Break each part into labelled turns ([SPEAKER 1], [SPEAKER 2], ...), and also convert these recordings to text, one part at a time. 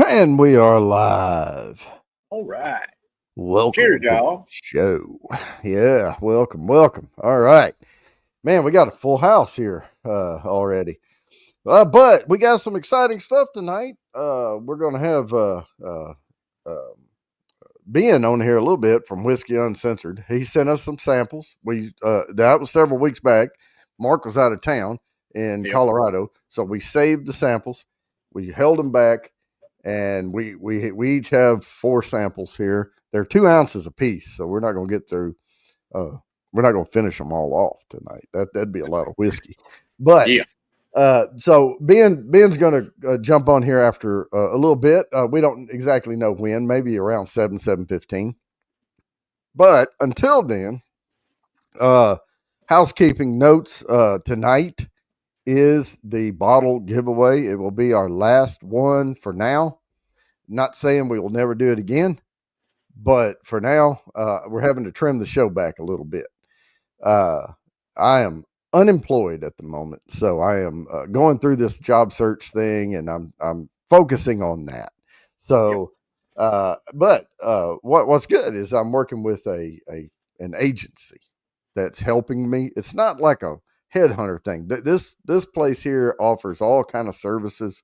[SPEAKER 1] And we are live.
[SPEAKER 2] All right.
[SPEAKER 1] Welcome
[SPEAKER 2] Cheers,
[SPEAKER 1] to the
[SPEAKER 2] y'all.
[SPEAKER 1] show. Yeah, welcome. All right. Man, we got a full house here already. But we got some exciting stuff tonight. We're going to have Ben on here a little bit from Whiskey Uncensored. He sent us some samples. That was several weeks back. Mark was out of town in
[SPEAKER 2] Yep.
[SPEAKER 1] Colorado, so we saved the samples. We held them back, and we each have 4 samples here. They're 2 ounces apiece, so we're not going to get through. We're not going to finish them all off tonight. That'd be a lot of whiskey. But
[SPEAKER 2] Yeah.
[SPEAKER 1] so Ben's going to jump on here after a little bit. We don't exactly know when, maybe around 7:15. But until then, housekeeping notes tonight is the bottle giveaway. It will be our last one for now. Not saying we will never do it again, but for now, we're having to trim the show back a little bit. I am unemployed at the moment, so I am going through this job search thing, and I'm focusing on that. So, what's good is I'm working with an agency that's helping me. It's not like a headhunter thing. This place here offers all kind of services.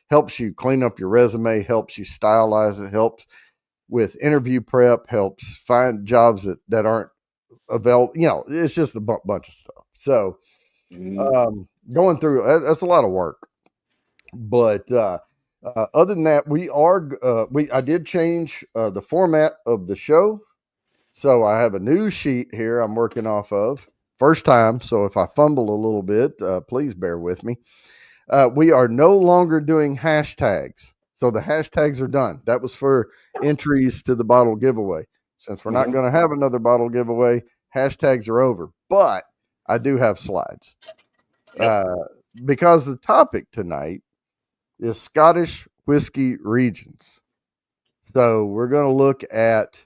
[SPEAKER 1] Helps you clean up your resume, helps you stylize it, helps with interview prep, helps find jobs that aren't available. It's just a bunch of stuff. So going through that's a lot of work. But other than that, I did change the format of the show. So I have a new sheet here I'm working off of. First time, so if I fumble a little bit, please bear with me. We are no longer doing hashtags. So the hashtags are done. That was for entries to the bottle giveaway. Since we're not going to have another bottle giveaway, hashtags are over. But I do have slides. Because the topic tonight is Scottish Whisky Regions. So we're going to look at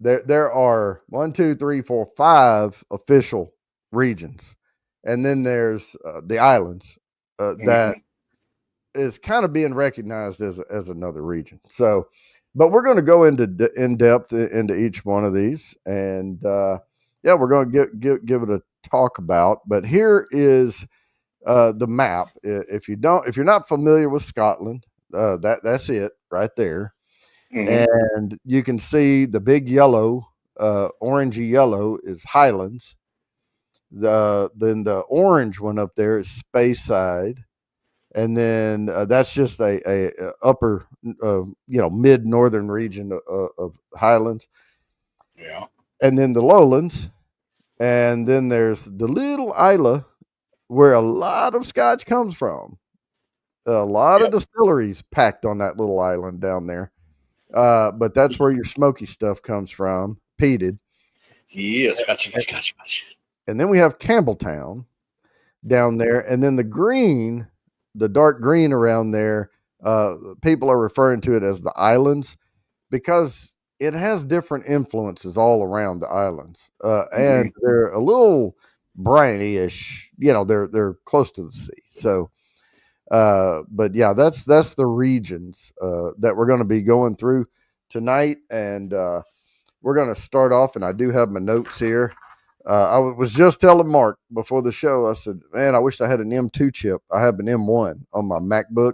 [SPEAKER 1] there are 1, 2, 3, 4, 5 official regions. And then there's the islands that is kind of being recognized as another region. So, but we're going to go in depth into each one of these, and we're going to give it a talk about. But here is the map. If you're not familiar with Scotland, that's it right there, and you can see the big yellow, orangey yellow is Highlands. Then the orange one up there is Speyside, and then that's just a upper mid northern region of Highlands.
[SPEAKER 2] Yeah.
[SPEAKER 1] And then the lowlands, and then there's the little Isla where a lot of Scotch comes from. A lot of distilleries packed on that little island down there. But that's where your smoky stuff comes from, peated.
[SPEAKER 2] Yeah, Scotch.
[SPEAKER 1] And then we have Campbelltown down there, and then the dark green around there, people are referring to it as the islands because it has different influences all around the islands, and they're a little briny-ish. They're close to the sea. So, but yeah, that's the regions that we're going to be going through tonight, and we're going to start off. And I do have my notes here. I was just telling Mark before the show, I said, man, I wish I had an M2 chip. I have an M1 on my MacBook,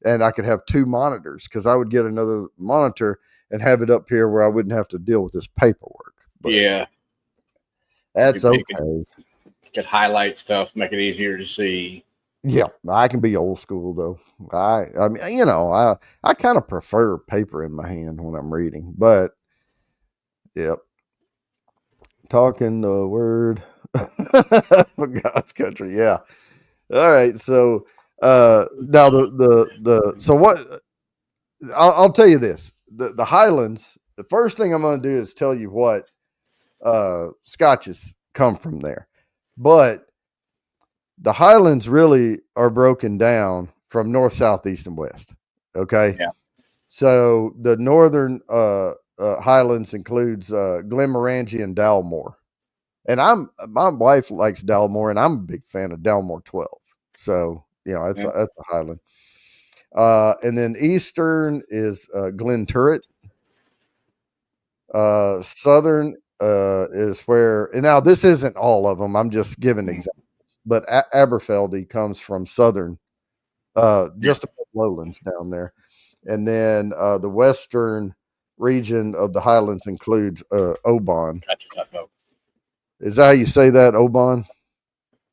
[SPEAKER 1] and I could have 2 monitors because I would get another monitor and have it up here where I wouldn't have to deal with this paperwork. But that's okay.
[SPEAKER 2] Could highlight stuff, make it easier to see.
[SPEAKER 1] Yeah, I can be old school though. I mean, I kind of prefer paper in my hand when I'm reading, but yep. Talking the word for God's country. Yeah. All right. So now so what I'll tell you this. The Highlands, the first thing I'm gonna do is tell you what scotches come from there. But the Highlands really are broken down from north, south, east, and west. Okay.
[SPEAKER 2] Yeah.
[SPEAKER 1] So the northern Highlands includes Glenmorangie and Dalmore, and my wife likes Dalmore, and I'm a big fan of Dalmore 12. So that's a Highland. And then Eastern is Glenturret. Southern is where, and now this isn't all of them. I'm just giving examples. But Aberfeldy comes from Southern, just above Lowlands down there. And then the Western region of the Highlands includes Oban. Is that how you say that, Oban?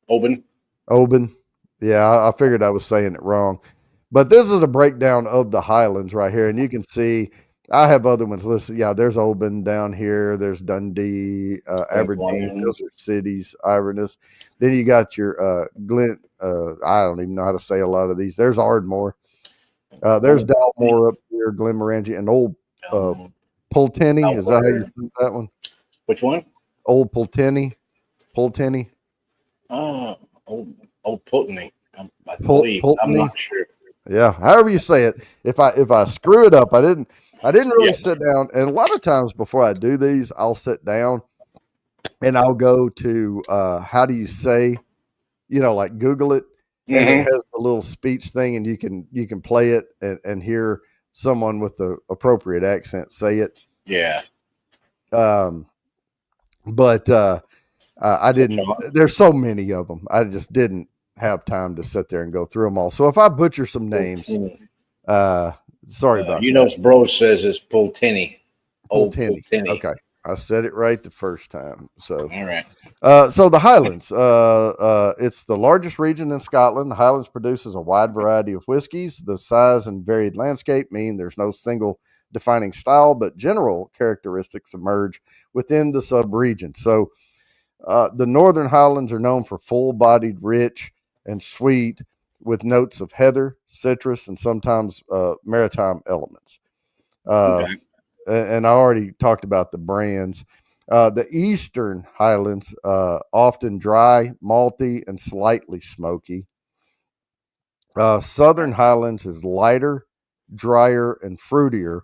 [SPEAKER 1] Oban. Yeah, I figured I was saying it wrong. But this is a breakdown of the Highlands right here. And you can see I have other ones listed. Yeah, there's Oban down here. There's Dundee, Aberdeen. Those are cities, Inverness. Then you got your Glent. I don't even know how to say a lot of these. There's Ardmore. There's Dalmore up here, Glenmorangie, and Old Pulteney. Is that how you say that one?
[SPEAKER 2] Which one?
[SPEAKER 1] Old Pulteney. Pulteney.
[SPEAKER 2] Old Pulteney. I believe. I'm not sure.
[SPEAKER 1] Yeah, however you say it. If I screw it up, I didn't really sit down. And a lot of times before I do these, I'll sit down and I'll go to how do you say, like Google it, and it has a little speech thing, and you can play it and hear someone with the appropriate accent say it.
[SPEAKER 2] Yeah.
[SPEAKER 1] But I didn't. There's so many of them. I just didn't have time to sit there and go through them all. So if I butcher some names, sorry about that.
[SPEAKER 2] Bro says it's Pulteney.
[SPEAKER 1] Pulteney. Okay. I said it right the first time. So,
[SPEAKER 2] all right.
[SPEAKER 1] So the Highlands, it's the largest region in Scotland. The Highlands produces a wide variety of whiskeys. The size and varied landscape mean there's no single defining style, but general characteristics emerge within the sub-region. So the Northern Highlands are known for full-bodied, rich, and sweet with notes of heather, citrus, and sometimes maritime elements. And I already talked about the brands. The Eastern Highlands, often dry, malty, and slightly smoky. Southern Highlands is lighter, drier, and fruitier,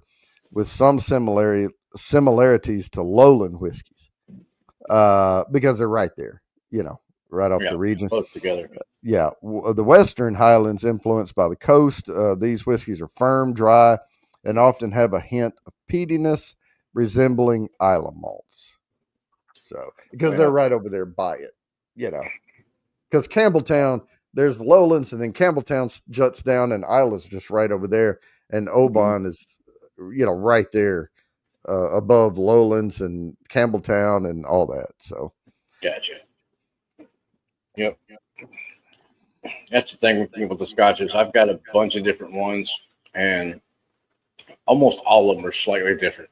[SPEAKER 1] with some similarities to lowland whiskeys, because they're right there, right off the region.
[SPEAKER 2] Close together.
[SPEAKER 1] The Western Highlands, influenced by the coast, these whiskeys are firm, dry, and often have a hint of peatiness resembling Islay malts. So, because they're right over there by it, because Campbelltown, there's the lowlands, and then Campbelltown juts down, and Islay's just right over there, and Oban is, right there above lowlands and Campbelltown and all that. So,
[SPEAKER 2] gotcha. Yep. That's the thing with the Scotches. I've got a bunch of different ones, and almost all of them are slightly different.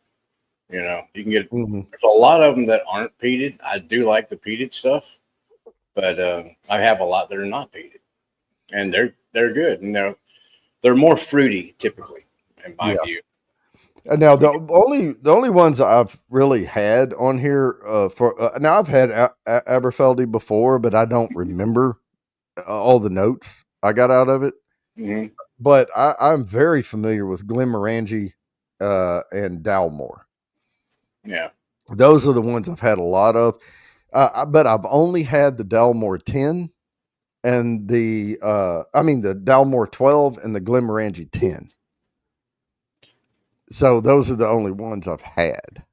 [SPEAKER 2] You can get there's a lot of them that aren't peated. I do like the peated stuff, but I have a lot that are not peated, and they're good. And they're more fruity typically, in my view.
[SPEAKER 1] And now the only ones I've really had on here now I've had Aberfeldy before, but I don't remember all the notes I got out of it.
[SPEAKER 2] Mm-hmm.
[SPEAKER 1] But I'm very familiar with Glenmorangie and Dalmore.
[SPEAKER 2] Yeah,
[SPEAKER 1] those are the ones I've had a lot of. But I've only had the Dalmore 10 and the Dalmore 12 and the Glenmorangie 10. So those are the only ones I've had.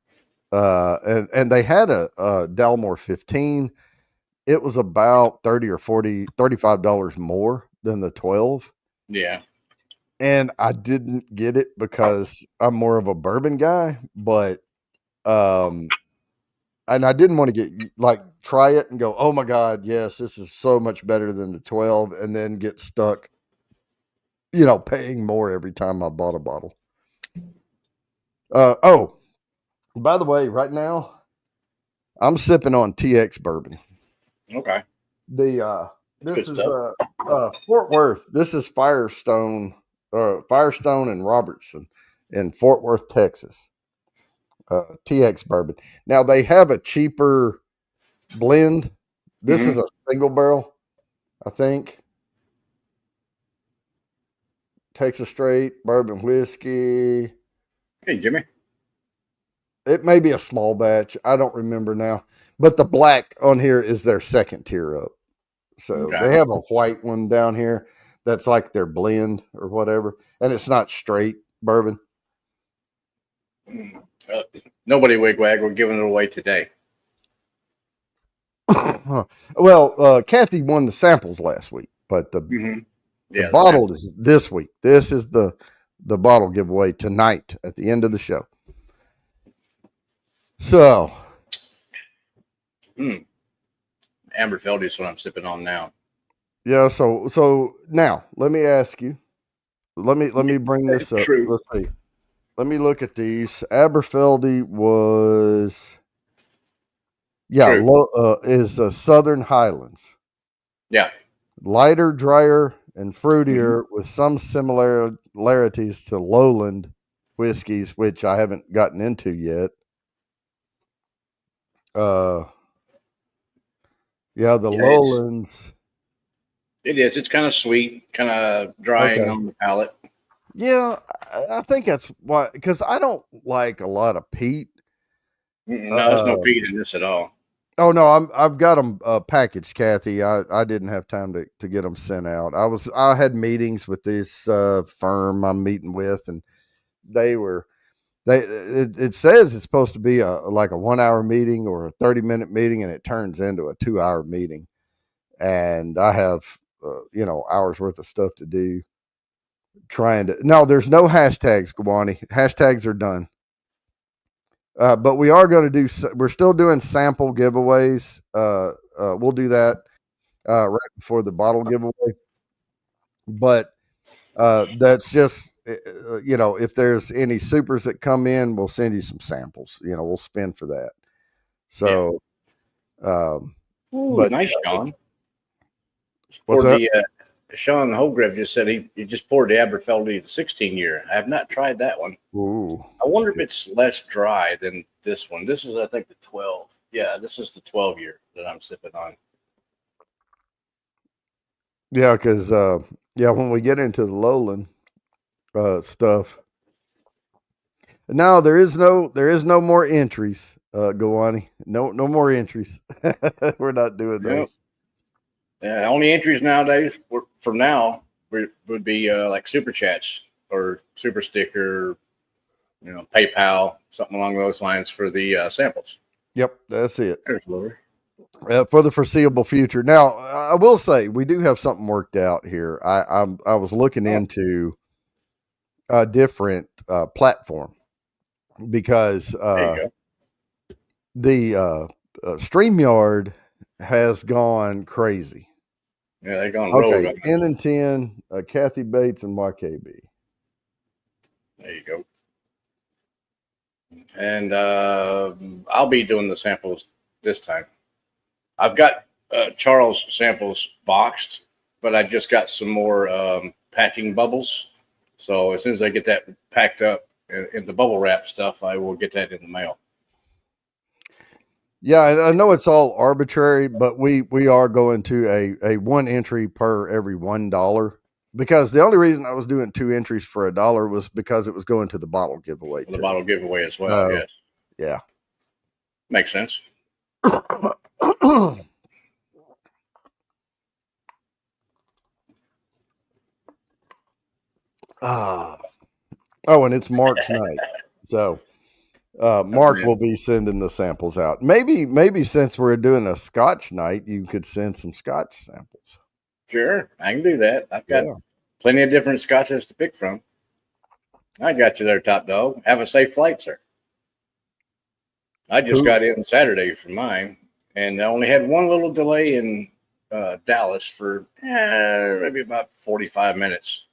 [SPEAKER 1] And they had a Dalmore 15. It was about $30 or $35 more than the 12.
[SPEAKER 2] Yeah.
[SPEAKER 1] And I didn't get it because I'm more of a bourbon guy, but and I didn't want to get try it and go, oh my God, yes, this is so much better than the 12, and then get stuck, paying more every time I bought a bottle. By the way, right now I'm sipping on TX bourbon.
[SPEAKER 2] Okay.
[SPEAKER 1] This is Fort Worth. This is Firestone and Robertson in Fort Worth, Texas. TX bourbon. Now they have a cheaper blend. This is a single barrel, I think. Texas straight bourbon whiskey.
[SPEAKER 2] Hey, Jimmy.
[SPEAKER 1] It may be a small batch. I don't remember now. But the black on here is their second tier up. So they have a white one down here that's like their blend or whatever, and it's not straight bourbon.
[SPEAKER 2] Nobody wigwag. We're giving it away today.
[SPEAKER 1] Well, Kathy won the samples last week, but the bottle is this week. This is the bottle giveaway tonight at the end of the show. So,
[SPEAKER 2] Amberfeldy is what I'm sipping on now.
[SPEAKER 1] Yeah, so now let me ask you. Let me bring this up.
[SPEAKER 2] True.
[SPEAKER 1] Let's see. Let me look at these. Aberfeldy was is Southern Highlands.
[SPEAKER 2] Yeah.
[SPEAKER 1] Lighter, drier, and fruitier with some similarities to lowland whiskeys, which I haven't gotten into yet. Lowlands.
[SPEAKER 2] It is. It's kind of sweet, kind of drying on the palate.
[SPEAKER 1] Yeah, I think that's why, because I don't like a lot of peat.
[SPEAKER 2] No, there's no peat in this at all.
[SPEAKER 1] Oh no, I've got them packaged, Kathy. I didn't have time to get them sent out. I had meetings with this firm I'm meeting with, and it says it's supposed to be like a 1 hour meeting or a 30-minute meeting, and it turns into a 2 hour meeting, and I have hours worth of stuff to do. No, there's no hashtags, Gawani. Hashtags are done. But we are going to we're still doing sample giveaways. We'll do that right before the bottle giveaway. But that's just, if there's any supers that come in, we'll send you some samples. We'll spin for that. So,
[SPEAKER 2] but nice, Sean.
[SPEAKER 1] What's that?
[SPEAKER 2] Sean Holgrave just said he just poured the Aberfeldy the 16-year. I have not tried that one.
[SPEAKER 1] Ooh.
[SPEAKER 2] I wonder if it's less dry than this one. This is, I think, the 12. Yeah, this is the 12-year that I'm sipping on.
[SPEAKER 1] Yeah, because when we get into the lowland stuff, no, there is no more entries. Gawani, no more entries. We're not doing those.
[SPEAKER 2] Yeah, only entries nowadays for now would be like super chats or super sticker, PayPal, something along those lines for the samples.
[SPEAKER 1] Yep, that's it.
[SPEAKER 2] There's Lori.
[SPEAKER 1] For the foreseeable future. Now, I will say we do have something worked out here. I was looking into a different platform because the StreamYard has gone crazy.
[SPEAKER 2] Yeah, they're going rogue.
[SPEAKER 1] Okay, N and 10, Kathy Bates and YKB.
[SPEAKER 2] There you go. And I'll be doing the samples this time. I've got Charles samples boxed, but I just got some more packing bubbles. So as soon as I get that packed up in the bubble wrap stuff, I will get that in the mail.
[SPEAKER 1] Yeah, I know it's all arbitrary, but we are going to a one entry per every $1, because the only reason I was doing 2 entries for $1 was because it was going to the bottle giveaway.
[SPEAKER 2] The bottle giveaway as well. Yes.
[SPEAKER 1] Yeah.
[SPEAKER 2] Makes sense.
[SPEAKER 1] And it's Mark's night. So Mark will be sending the samples out. Maybe since we're doing a Scotch night, you could send some Scotch samples.
[SPEAKER 2] Sure, I can do that. I've got plenty of different Scotches to pick from. I got you there, top dog. Have a safe flight, sir. I just got in Saturday for mine, and I only had one little delay in Dallas for maybe about 45 minutes.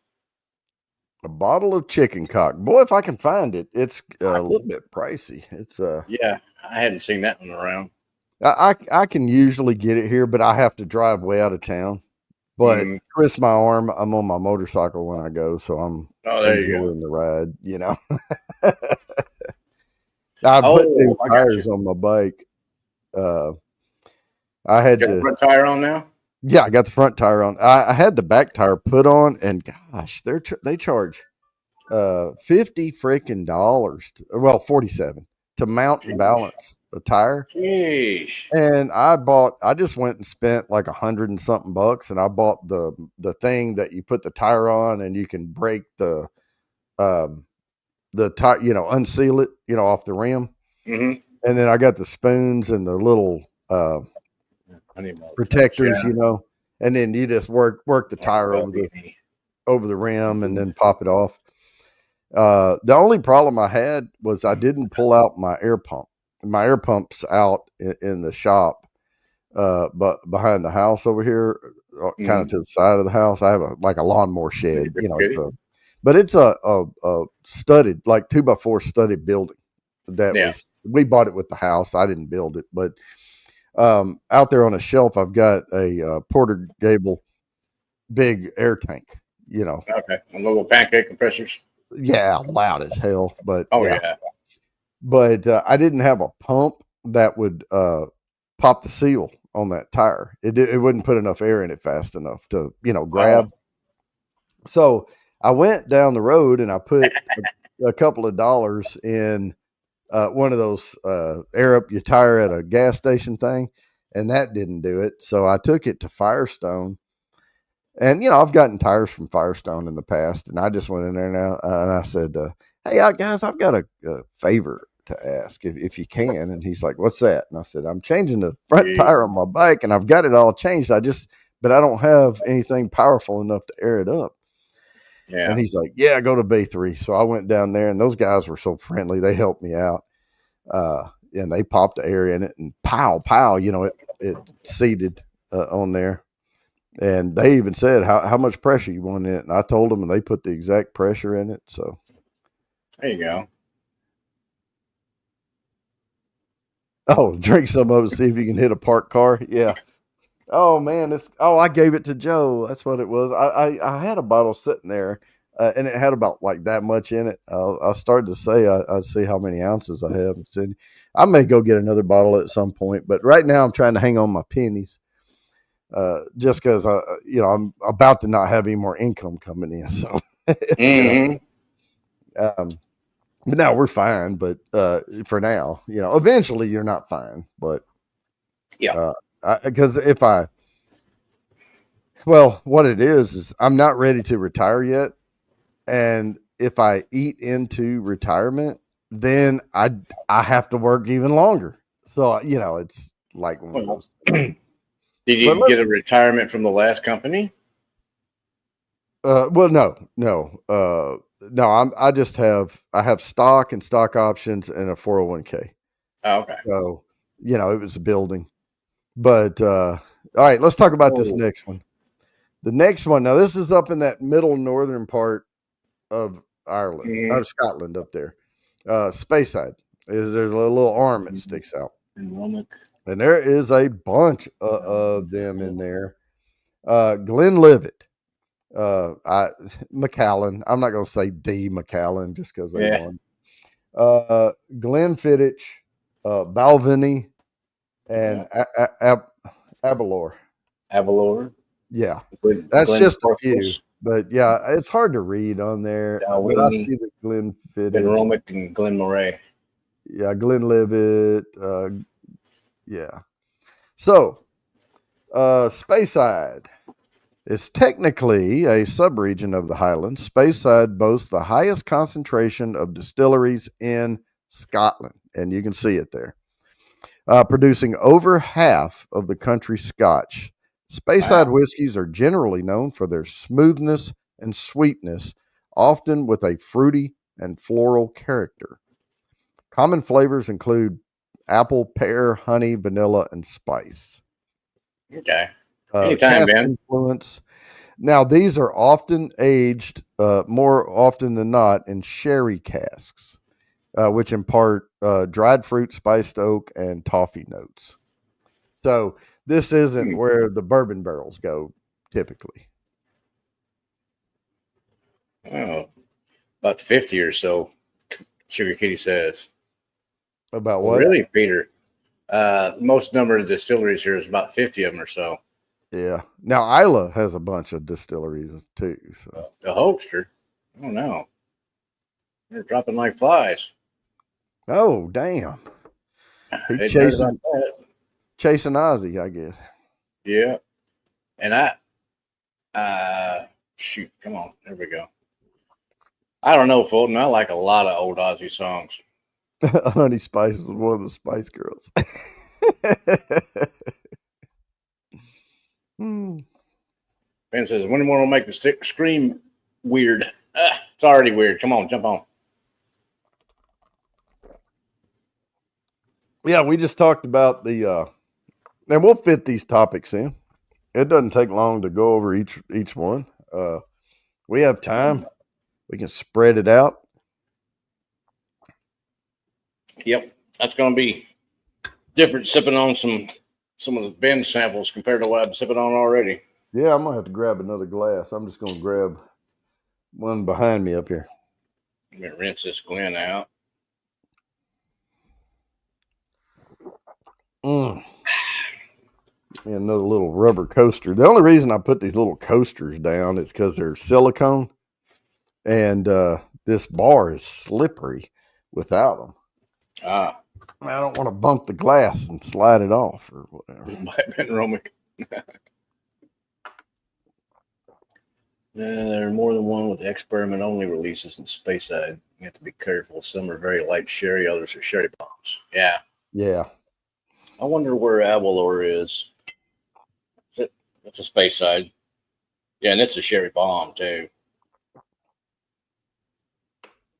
[SPEAKER 1] A bottle of chicken cock. Boy, if I can find it, it's a little bit pricey. It's
[SPEAKER 2] yeah, I hadn't seen that one around.
[SPEAKER 1] I can usually get it here, but I have to drive way out of town. But twist my arm, I'm on my motorcycle when I go, so I'm enjoying the ride, I put new tires on my bike. I had
[SPEAKER 2] the front tire on now.
[SPEAKER 1] Yeah, I got the front tire on. I had the back tire put on, and gosh, they charge $50 freaking $47 to mount and balance a tire.
[SPEAKER 2] Jeez.
[SPEAKER 1] And I just went and spent like $100 and something bucks, and I bought the thing that you put the tire on, and you can break the tire, unseal it, off the rim.
[SPEAKER 2] Mm-hmm.
[SPEAKER 1] And then I got the spoons and the little protectors, and then you just work the tire over the rim and then pop it off. The only problem I had was I didn't pull out my air pump. My air pump's out in the shop, but behind the house over here, kind of to the side of the house, I have a lawnmower shed, but it's a studded, like 2x4 studded building. We bought it with the house. I didn't build it, but out there on a shelf, I've got a Porter Gable big air tank.
[SPEAKER 2] Okay, and little pancake compressors.
[SPEAKER 1] Yeah, loud as hell, but
[SPEAKER 2] yeah.
[SPEAKER 1] But I didn't have a pump that would pop the seal on that tire. It wouldn't put enough air in it fast enough to grab. So I went down the road and I put a couple of dollars in one of those air up your tire at a gas station thing, and that didn't do it. So I took it to Firestone. And, I've gotten tires from Firestone in the past, and I just went in there now and I said, hey, guys, I've got a favor to ask if you can. And he's like, what's that? And I said, I'm changing the front tire on my bike, and I've got it all changed. But I don't have anything powerful enough to air it up.
[SPEAKER 2] Yeah.
[SPEAKER 1] And he's like, yeah, go to B3. So I went down there, and those guys were so friendly. They helped me out. And they popped the air in it, and pow, it seated on there. And they even said how much pressure you want in it. And I told them, and they put the exact pressure in it. So
[SPEAKER 2] there you go.
[SPEAKER 1] Oh, drink some of it, see if you can hit a parked car. Yeah. Oh man, I gave it to Joe. That's what it was. I had a bottle sitting there, and it had about like that much in it. I started to say I'd see how many ounces I have. And said I may go get another bottle at some point, but right now I'm trying to hang on my pennies. Just because I'm about to not have any more income coming in, so but now we're fine. But for now, eventually you're not fine. But because what it is I'm not ready to retire yet, and if I eat into retirement, then I have to work even longer. So it's like one of those things.
[SPEAKER 2] Did you get a retirement from the last company?
[SPEAKER 1] Well, no. I have stock and stock options and a 401k.
[SPEAKER 2] Oh, okay.
[SPEAKER 1] So, it was a building. But all right, let's talk about this next one. The next one, now this is up in that middle northern part of Ireland or Scotland up there. Speyside. There's a little arm that sticks out. And there is a bunch of them in there. Glenlivet, Macallan. I'm not going to say the Macallan just because they won. Glenfiddich, Balvenie, and Aberlour. Yeah, that's just a few. But yeah, it's hard to read on there. But I see the Glenfiddich,
[SPEAKER 2] Glenromick, and Glenmoray.
[SPEAKER 1] Yeah, Glenlivet. Yeah. So, Speyside is technically a subregion of the Highlands. Speyside boasts the highest concentration of distilleries in Scotland, and you can see it there, producing over half of the country's Scotch. Speyside whiskeys are generally known for their smoothness and sweetness, often with a fruity and floral character. Common flavors include apple, pear, honey, vanilla, and spice.
[SPEAKER 2] Okay. Anytime, man.
[SPEAKER 1] Influence. Now, these are often aged, more often than not, in sherry casks, which impart dried fruit, spiced oak, and toffee notes. So this isn't where the bourbon barrels go typically.
[SPEAKER 2] Oh, about 50 or so, Sugar Kitty says.
[SPEAKER 1] About what?
[SPEAKER 2] Really, Peter? Most number of distilleries here is about 50 of them or so.
[SPEAKER 1] Yeah. Now, Isla has a bunch of distilleries too. So.
[SPEAKER 2] The Hoaxter? Oh, no. They're dropping like flies.
[SPEAKER 1] Oh, damn. He
[SPEAKER 2] Hadn't heard about that.
[SPEAKER 1] chasing Ozzy, I guess.
[SPEAKER 2] Yeah. And shoot, come on. There we go. I don't know, Fulton. I like a lot of old Ozzy songs.
[SPEAKER 1] Honey Spice was one of the Spice Girls.
[SPEAKER 2] Ben says, when do you want to make the scream weird? It's already weird. Come on, jump on.
[SPEAKER 1] Yeah, we just talked about the and we'll fit these topics in. It doesn't take long to go over each one. We have time. We can spread it out.
[SPEAKER 2] Yep, that's going to be different sipping on some of the Ben samples compared to what I'm sipping on already.
[SPEAKER 1] Yeah, I'm gonna have to grab another glass. I'm just gonna grab one behind me up here.
[SPEAKER 2] I'm gonna rinse this Glen out.
[SPEAKER 1] And another little rubber coaster. The only reason I put these little coasters down is because they're silicone, and this bar is slippery without them. I don't want to bump the glass and slide it off or whatever.
[SPEAKER 2] Ben Romick. There are more than one with experiment-only releases in Speyside. You have to be careful. Some are very light sherry, others are sherry bombs. Yeah.
[SPEAKER 1] Yeah.
[SPEAKER 2] I wonder where Avalor is. It's a Speyside. Yeah, and it's a sherry bomb, too.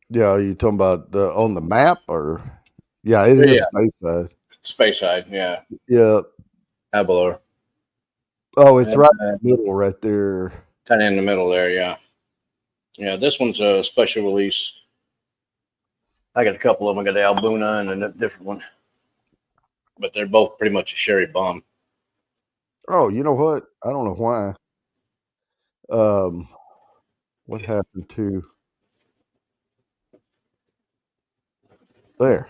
[SPEAKER 1] Yeah, you talking about on the map or? Yeah, it is Speyside.
[SPEAKER 2] Speyside, yeah.
[SPEAKER 1] Yeah.
[SPEAKER 2] Avalor.
[SPEAKER 1] Oh, it's right in the middle, right there.
[SPEAKER 2] Kind of in the middle there, yeah. Yeah, this one's a special release. I got a couple of them. I got the Albuna and a different one. But they're both pretty much a sherry bomb.
[SPEAKER 1] Oh, you know what? I don't know why. What happened to there?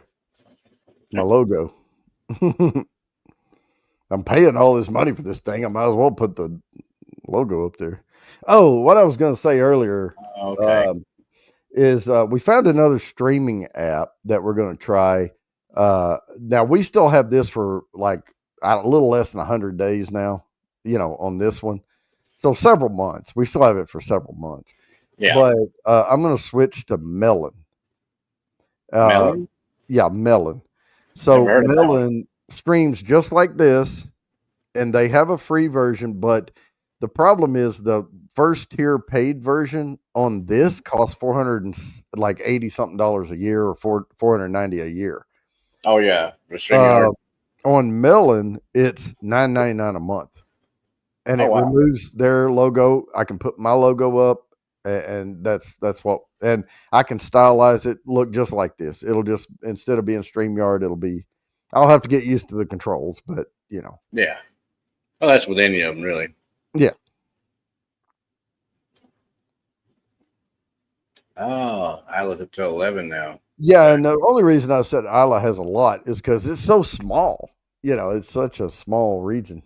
[SPEAKER 1] My logo. I'm paying all this money for this thing. I might as well put the logo up there. Oh, what I was going to say earlier is we found another streaming app that we're going to try. Now we still have this for like a little less than 100 days now, on this one. So several months. We still have it for several months. Yeah. But I'm going to switch to Melon.
[SPEAKER 2] Melon?
[SPEAKER 1] Yeah, Melon. So Melon streams just like this, and they have a free version, but the problem is the first tier paid version on this costs $480 something a year or $490 a year.
[SPEAKER 2] Oh yeah,
[SPEAKER 1] on Melon it's $9.99 a month, and it removes their logo. I can put my logo up, and that's what. And I can stylize it look just like this. It'll just, instead of being StreamYard, it'll be. I'll have to get used to the controls, but
[SPEAKER 2] Yeah. Well, that's with any of them, really.
[SPEAKER 1] Yeah.
[SPEAKER 2] Oh, Isla's up to 11 now.
[SPEAKER 1] Yeah, and the only reason I said Isla has a lot is because it's so small. It's such a small region.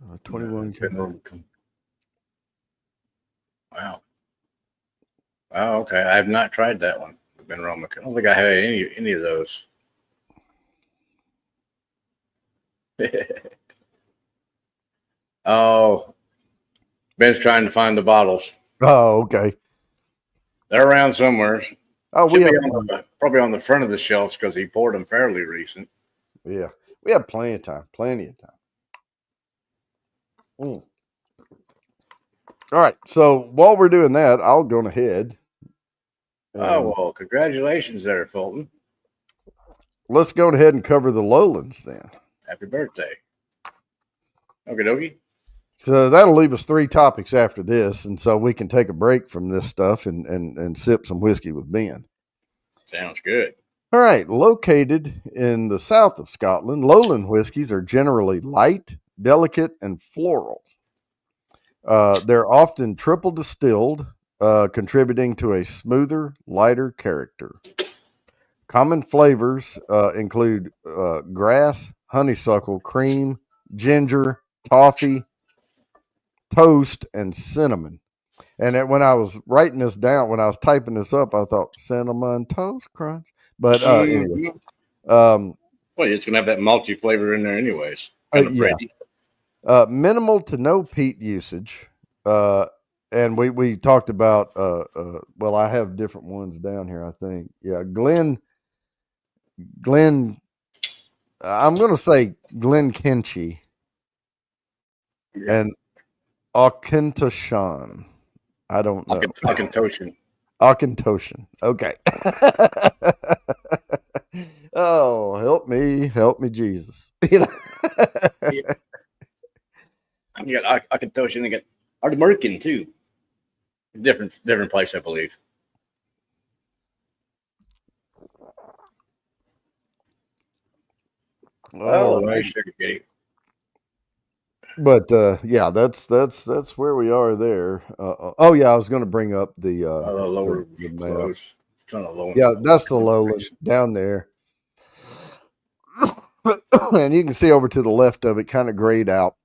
[SPEAKER 1] Uh, 21.
[SPEAKER 2] Wow. Oh, okay. I have not tried that one. Ben Romick. I don't think I have any of those. Oh, Ben's trying to find the bottles.
[SPEAKER 1] Oh, okay.
[SPEAKER 2] They're around somewhere.
[SPEAKER 1] Oh, we have
[SPEAKER 2] probably on the front of the shelves because he poured them fairly recent.
[SPEAKER 1] Yeah, we have plenty of time. All right. So while we're doing that, I'll go ahead.
[SPEAKER 2] Oh, well, congratulations there, Fulton.
[SPEAKER 1] Let's go ahead and cover the Lowlands then.
[SPEAKER 2] Happy birthday. Okie dokie.
[SPEAKER 1] So that'll leave us 3 topics after this, and so we can take a break from this stuff and sip some whiskey with Ben.
[SPEAKER 2] Sounds good.
[SPEAKER 1] All right. Located in the south of Scotland, lowland whiskeys are generally light, delicate, and floral. They're often triple distilled, contributing to a smoother, lighter character. Common flavors include grass, honeysuckle, cream, ginger, toffee, toast, and cinnamon. And when I was writing this down, when I was typing this up, I thought cinnamon toast crunch. But anyway,
[SPEAKER 2] Mhm. Well, it's gonna have that malty flavor in there, anyways. Kind of
[SPEAKER 1] yeah,
[SPEAKER 2] bready.
[SPEAKER 1] minimal to no peat usage. And we talked about well, I have different ones down here. I think Glen. I'm going to say Glen Kinchy
[SPEAKER 2] Yeah.
[SPEAKER 1] and Auchentoshan. I don't know.
[SPEAKER 2] Akintoshan.
[SPEAKER 1] Auchentoshan. Okay. Oh, help me, Jesus. You know.
[SPEAKER 2] Yeah. You got Akintoshan. You got Ardmurkin too. Different place, I believe.
[SPEAKER 1] All
[SPEAKER 2] Oh,
[SPEAKER 1] right.
[SPEAKER 2] nice sugar kitty.
[SPEAKER 1] But yeah, that's where we are there. Oh yeah, I was going to bring up
[SPEAKER 2] Lower
[SPEAKER 1] the map.
[SPEAKER 2] close. It's on a low
[SPEAKER 1] Yeah, that's the
[SPEAKER 2] low
[SPEAKER 1] lowland
[SPEAKER 2] place.
[SPEAKER 1] down there. And you can see over to the left of it, kind of grayed out.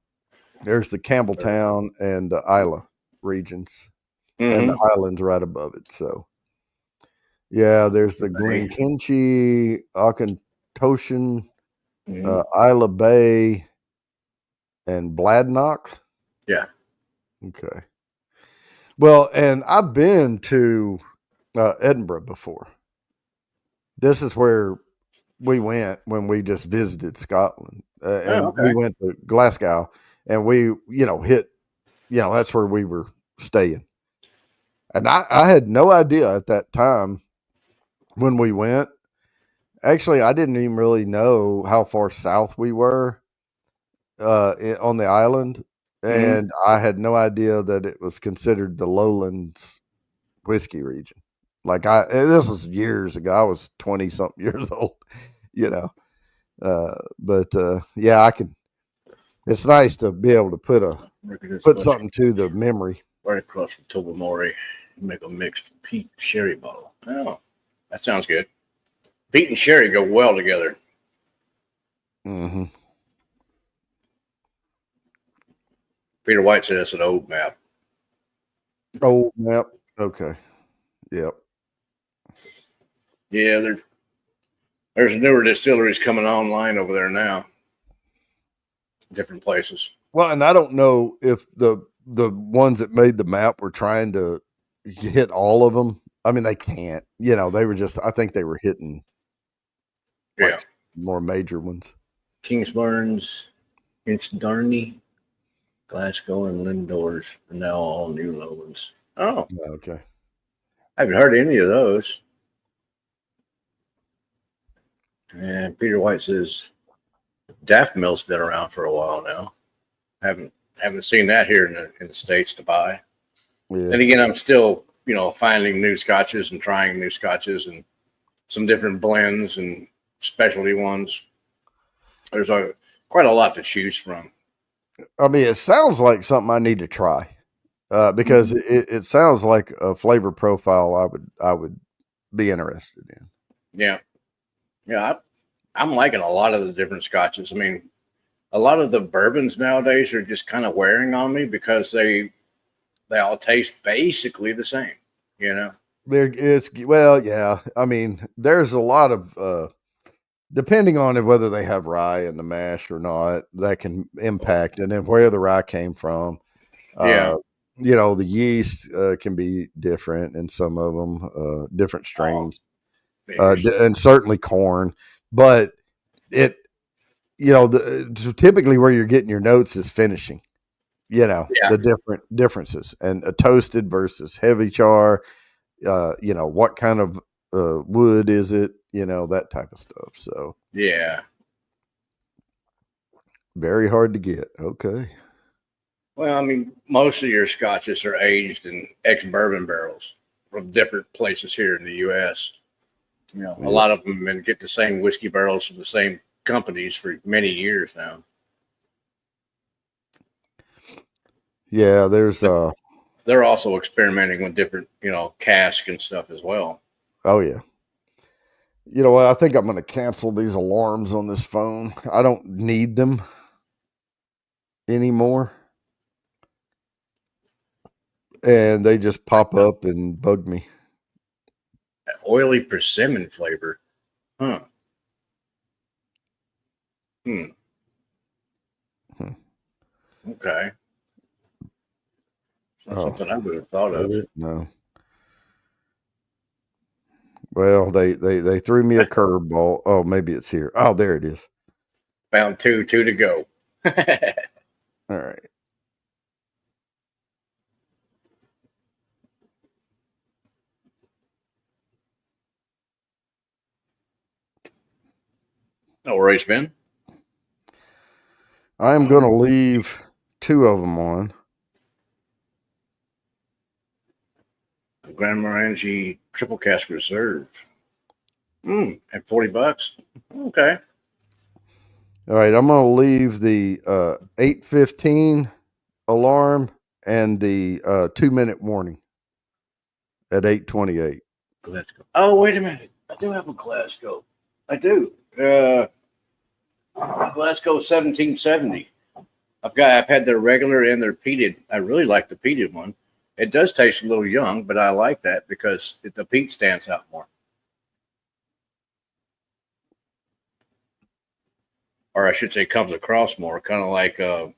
[SPEAKER 1] There's the Campbelltown and the Isla regions, and the
[SPEAKER 2] Mm-hmm.
[SPEAKER 1] islands right above it. So yeah, there's the Glenkinchie, Auchentoshan,
[SPEAKER 2] Mm-hmm.
[SPEAKER 1] Isla Bay, and Bladnock.
[SPEAKER 2] Yeah.
[SPEAKER 1] Okay. Well, and I've been to Edinburgh before. This is where we went when we just visited Scotland,
[SPEAKER 2] Oh,
[SPEAKER 1] and we
[SPEAKER 2] okay.
[SPEAKER 1] went to Glasgow, and we, hit, that's where we were staying. And I had no idea at that time when we went. Actually, I didn't even really know how far south we were on the island,
[SPEAKER 2] Mm-hmm.
[SPEAKER 1] and I had no idea that it was considered the Lowlands whiskey region. Like this was years ago. I was 20 something years old, you know. But yeah, I can. It's nice to be able to put something to the memory.
[SPEAKER 2] Right across from Tobermory. Make a mixed peat sherry bottle. Oh, that sounds good. Peat and sherry go well together.
[SPEAKER 1] Mm-hmm.
[SPEAKER 2] Peter White said that's an old map.
[SPEAKER 1] Oh, yep. Okay. Yep.
[SPEAKER 2] Yeah, there's newer distilleries coming online over there now. Different places.
[SPEAKER 1] Well, and I don't know if the ones that made the map were trying to hit all of them. I mean, they can't. They were just. I think they were hitting
[SPEAKER 2] Yeah.
[SPEAKER 1] like more major ones.
[SPEAKER 2] Kingsburns, Inchdarney, Glasgow, and Lindors are now all new lowlands. Oh,
[SPEAKER 1] Okay.
[SPEAKER 2] I haven't heard any of those. And Peter White says Daft Mill's been around for a while now. Haven't seen that here in the States to buy.
[SPEAKER 1] Yeah.
[SPEAKER 2] And again, I'm still, finding new scotches and trying new scotches and some different blends and specialty ones. There's quite a lot to choose from.
[SPEAKER 1] I mean, it sounds like something I need to try because it sounds like a flavor profile I would be interested in.
[SPEAKER 2] Yeah, yeah, I'm liking a lot of the different scotches. I mean, a lot of the bourbons nowadays are just kind of wearing on me because they all taste basically the same. You know.
[SPEAKER 1] Well, yeah. I mean, there's a lot of depending on whether they have rye in the mash or not, that can impact, and then where the rye came from.
[SPEAKER 2] Yeah.
[SPEAKER 1] Uh, the yeast can be different in some of them, different
[SPEAKER 2] Oh,
[SPEAKER 1] strains,
[SPEAKER 2] figures.
[SPEAKER 1] and certainly corn. But it, typically where you're getting your notes is finishing.
[SPEAKER 2] Yeah.
[SPEAKER 1] The different differences, and a toasted versus heavy char. What kind of wood is it? That type of stuff. So
[SPEAKER 2] Yeah.
[SPEAKER 1] very hard to get. Okay.
[SPEAKER 2] Well, I mean, most of your scotches are aged in ex-bourbon barrels from different places here in the U.S. A
[SPEAKER 1] Yeah.
[SPEAKER 2] lot of them have been getting the same whiskey barrels from the same companies for many years now.
[SPEAKER 1] Yeah, there's
[SPEAKER 2] They're also experimenting with different, cask and stuff as well.
[SPEAKER 1] oh yeah. You know what? I think I'm going to cancel these alarms on this phone. I don't need them anymore. and they just pop up and bug me.
[SPEAKER 2] That oily persimmon flavor. Huh. Hmm. Okay. It's not something I would have thought of.
[SPEAKER 1] No. Well, they threw me a curveball. Oh, maybe it's here. Oh, there it is.
[SPEAKER 2] Found two to go.
[SPEAKER 1] All right.
[SPEAKER 2] No worries, Ben.
[SPEAKER 1] I am going to leave 2 of them on.
[SPEAKER 2] Grand Morangi Triple Cask Reserve. At $40. Okay.
[SPEAKER 1] All right, I'm going to leave the 8:15 alarm and the 2-minute warning at 8:28.
[SPEAKER 2] Glasgow. Oh, wait a minute. I do have a Glasgow. I do. Glasgow 1770. I've had their regular and their peated. I really like the peated one. It does taste a little young, but I like that because the peat stands out more. Or I should say comes across more, kind of like an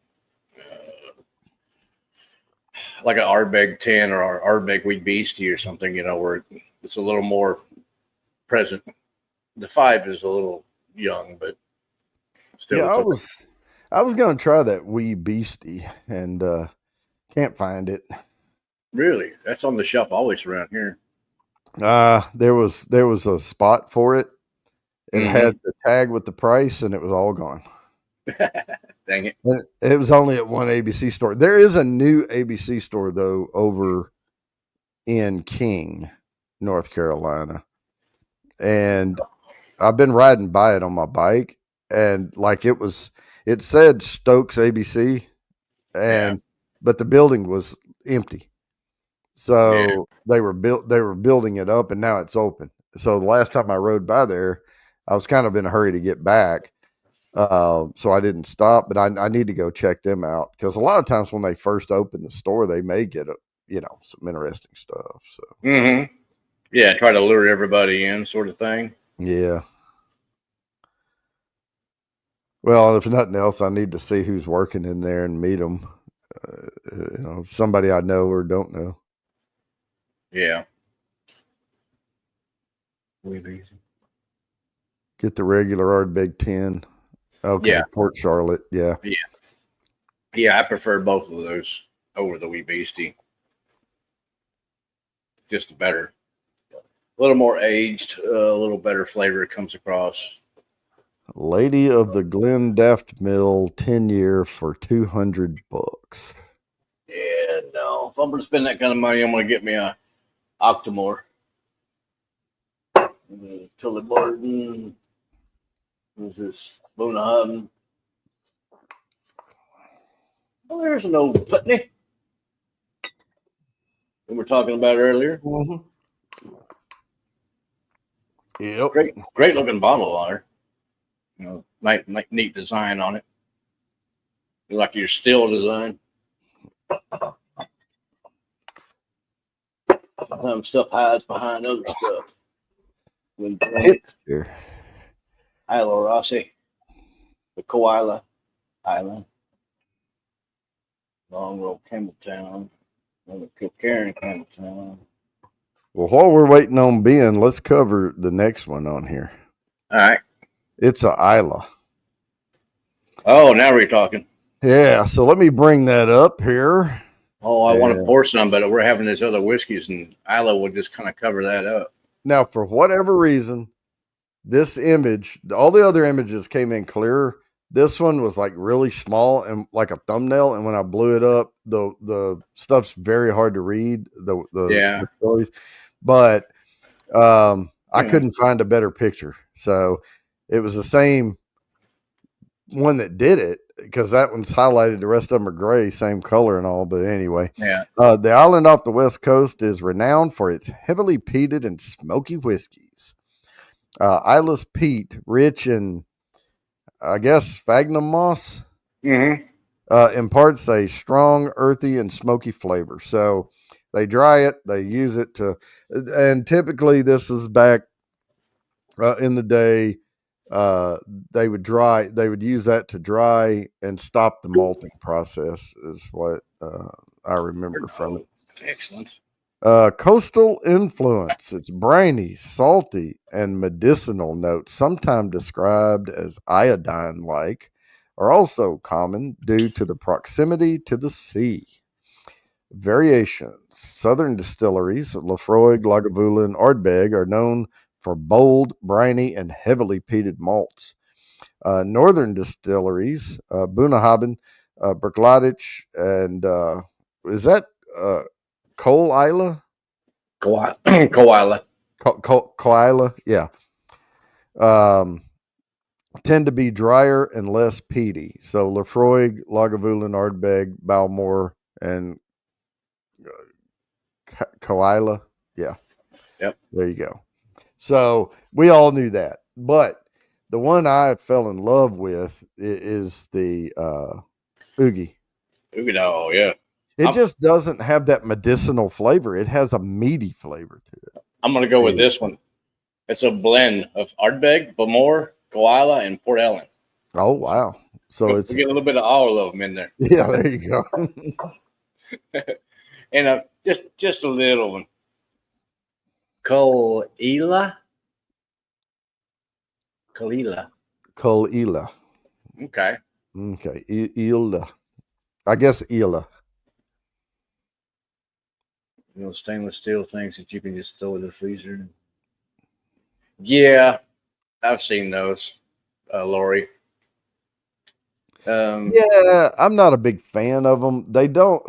[SPEAKER 2] Ardbeg 10 or Ardbeg Wheat Beastie or something, where it's a little more present. The 5 is a little young, but still.
[SPEAKER 1] Yeah, I was going to try that wee beastie and can't find it.
[SPEAKER 2] Really? That's on the shelf always around here.
[SPEAKER 1] There was a spot for it. It had the tag with the price, and it was all gone.
[SPEAKER 2] Dang it.
[SPEAKER 1] And it was only at one ABC store. There is a new ABC store, though, over in King, North Carolina. And I've been riding by it on my bike, and it said Stokes ABC, but the building was empty. So they were building it up, and now it's open. So the last time I rode by there, I was kind of in a hurry to get back. So I didn't stop, but I need to go check them out because a lot of times when they first open the store, they may get some interesting stuff. So
[SPEAKER 2] yeah, try to lure everybody in, sort of thing.
[SPEAKER 1] Yeah. Well, if nothing else, I need to see who's working in there and meet them. Somebody I know or don't know.
[SPEAKER 2] Yeah.
[SPEAKER 1] Get the regular Ardbeg 10. Okay.
[SPEAKER 2] Yeah.
[SPEAKER 1] Port Charlotte. Yeah.
[SPEAKER 2] Yeah. Yeah, I prefer both of those over the Wee Beastie. Just better. A little more aged, a little better flavor it comes across.
[SPEAKER 1] Lady of the Glen Daft Mill 10-year for $200.
[SPEAKER 2] Yeah, no. If I'm going to spend that kind of money, I'm going to get me a Octomore. Tully Barton. Who's this? Boona Hutton. Oh, there's an old Putney. We were talking about earlier.
[SPEAKER 1] Mm-hmm. Yep.
[SPEAKER 2] Great looking bottle on her. Neat design on it. Like your still design. Sometimes stuff hides behind other stuff. When
[SPEAKER 1] Here.
[SPEAKER 2] Isla Rossi, the Koala Island, Long Road, Campbelltown, another Kilcairn, Campbelltown.
[SPEAKER 1] Well, while we're waiting on Ben, let's cover the next one on here.
[SPEAKER 2] All right.
[SPEAKER 1] It's a Isla.
[SPEAKER 2] Oh, now we're talking.
[SPEAKER 1] Yeah, so let me bring that up here.
[SPEAKER 2] Oh, I want to pour some, but we're having these other whiskeys, and Isla will just kind of cover that up.
[SPEAKER 1] Now, for whatever reason, this image, all the other images came in clearer. This one was like really small and like a thumbnail, and when I blew it up, the stuff's very hard to read. The stories, but I couldn't find a better picture, so it was the same one that did it because that one's highlighted. The rest of them are gray, same color and all. But anyway, the island off the west coast is renowned for its heavily peated and smoky whiskeys. Isla's peat, rich in, I guess, sphagnum moss, imparts a strong, earthy, and smoky flavor. So They dry it. They use it to, and typically this is back in the day. They would dry. They would use that to dry and stop the malting process. Is what I remember from it.
[SPEAKER 2] Excellent.
[SPEAKER 1] Coastal influence. It's briny, salty, and medicinal notes, sometimes described as iodine like, are also common due to the proximity to the sea. Variations. Southern distilleries, Lafroig, Lagavulin, and Ardbeg, are known for bold, briny, and heavily peated malts. Northern distilleries, Bunnahabhain, Bergladich, and is that Cole Isla?
[SPEAKER 2] Koala.
[SPEAKER 1] Koala, yeah. Tend to be drier and less peaty. So Lafroig, Lagavulin, Ardbeg, Balmore, and Koala. Yeah.
[SPEAKER 2] Yep.
[SPEAKER 1] There you go. So we all knew that. But the one I fell in love with is the Oogie.
[SPEAKER 2] Oogie, oh, yeah.
[SPEAKER 1] It just doesn't have that medicinal flavor. It has a meaty flavor to it.
[SPEAKER 2] I'm going to go with this one. It's a blend of Ardbeg, Balmore, Koala, and Port Ellen.
[SPEAKER 1] Oh, wow. So
[SPEAKER 2] we get a little bit of all of them in there.
[SPEAKER 1] Yeah, there you go.
[SPEAKER 2] And just a little one. Colila. Okay.
[SPEAKER 1] Okay. Ila. I guess Ila.
[SPEAKER 2] You know, stainless steel things that you can just throw in the freezer. Yeah, I've seen those, Lori.
[SPEAKER 1] Yeah, I'm not a big fan of them. They don't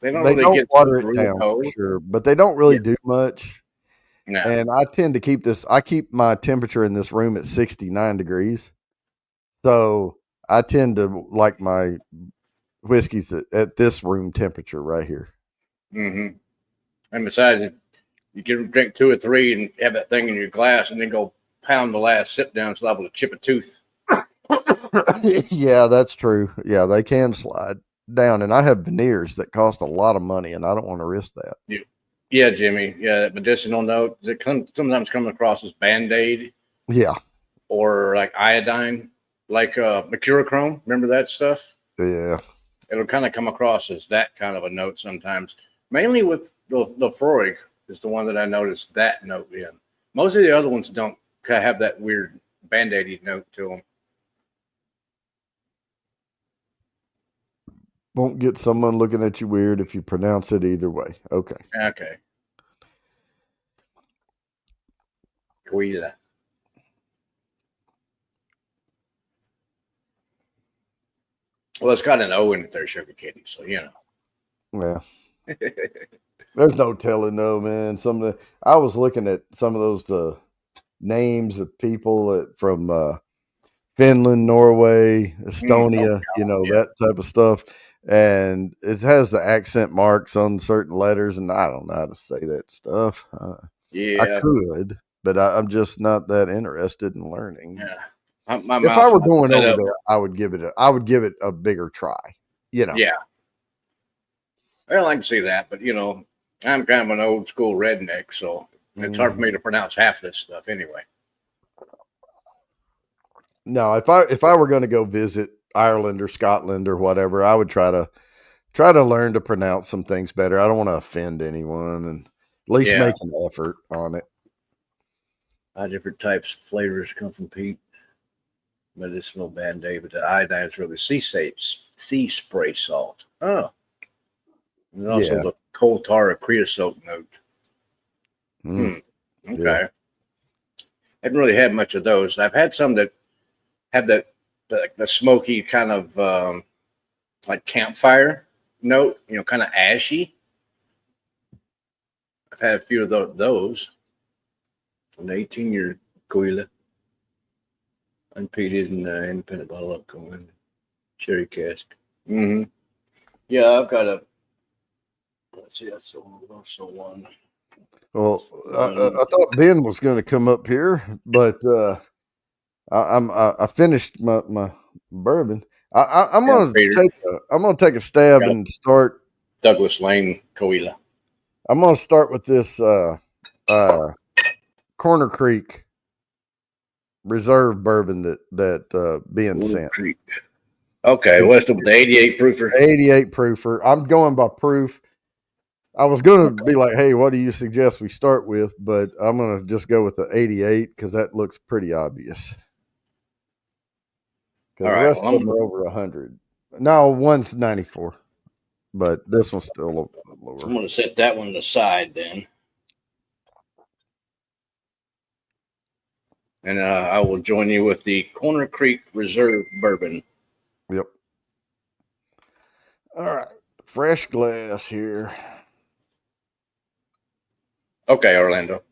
[SPEAKER 1] really water it down for sure, but they don't really do much.
[SPEAKER 2] No.
[SPEAKER 1] And I tend to keep my temperature in this room at 69 degrees. So I tend to like my whiskeys at this room temperature right here.
[SPEAKER 2] Mm-hmm. And besides, you can drink 2 or 3 and have that thing in your glass and then go pound the last sip down, it's liable to chip a tooth.
[SPEAKER 1] Yeah, that's true. Yeah, they can slide down. And I have veneers that cost a lot of money, and I don't want to risk that.
[SPEAKER 2] Yeah, Jimmy. Yeah, that medicinal note. It sometimes comes across as Band-Aid.
[SPEAKER 1] Yeah.
[SPEAKER 2] Or like iodine, like mercurochrome. Remember that stuff?
[SPEAKER 1] Yeah.
[SPEAKER 2] It'll kind of come across as that kind of a note sometimes. Mainly with the Freud is the one that I noticed that note in. Most of the other ones don't have that weird Band-Aid note to them.
[SPEAKER 1] Won't get someone looking at you weird if you pronounce it either way. Okay.
[SPEAKER 2] Okay. Quila. Well, it's got an O in it there, Sugar Kitty, so you
[SPEAKER 1] know. Yeah. There's no telling though, man. I was looking at some of those names of people from Finland, Norway, Estonia, that type of stuff. And it has the accent marks on certain letters, and I don't know how to say that stuff. I could, but I'm just not that interested in learning.
[SPEAKER 2] Yeah.
[SPEAKER 1] If I were going over there, I would give it a bigger try.
[SPEAKER 2] Yeah. Well, I can see that, but I'm kind of an old school redneck, so it's hard for me to pronounce half this stuff anyway.
[SPEAKER 1] No, if I were going to go visit Ireland or Scotland or whatever, I would try to learn to pronounce some things better. I don't want to offend anyone, and at least make an effort on it.
[SPEAKER 2] Different types of flavors come from peat. Medicinal Band-Aid, but the iodine is really sea spray salt. Oh. And also the coal tar or creosote note. Okay. Yeah. Haven't really had much of those. I've had some that have the smoky kind of like campfire note, kind of ashy. I've had a few of those. An 18-year Coila. Unpeated and independent bottle of corn, cherry cask. Yeah, I've got a. Let's see, that's also one.
[SPEAKER 1] Well, I thought Ben was going to come up here, but I finished my bourbon. I'm going to take a stab and start
[SPEAKER 2] Douglas Lane Coila.
[SPEAKER 1] I'm gonna start with this Corner Creek Reserve bourbon that being
[SPEAKER 2] Little
[SPEAKER 1] sent.
[SPEAKER 2] Creek. Okay, what's with the 88 proofer?
[SPEAKER 1] 88 proofer. I'm going by proof. I was going to be like, hey, what do you suggest we start with? But I'm going to just go with the 88 because that looks pretty obvious. Because the rest of them are over 100. No, one's 94, but this one's still a little lower.
[SPEAKER 2] I'm going to set that one aside then. And I will join you with the Corner Creek Reserve Bourbon.
[SPEAKER 1] Yep. All right. Fresh glass here.
[SPEAKER 2] Okay, Orlando.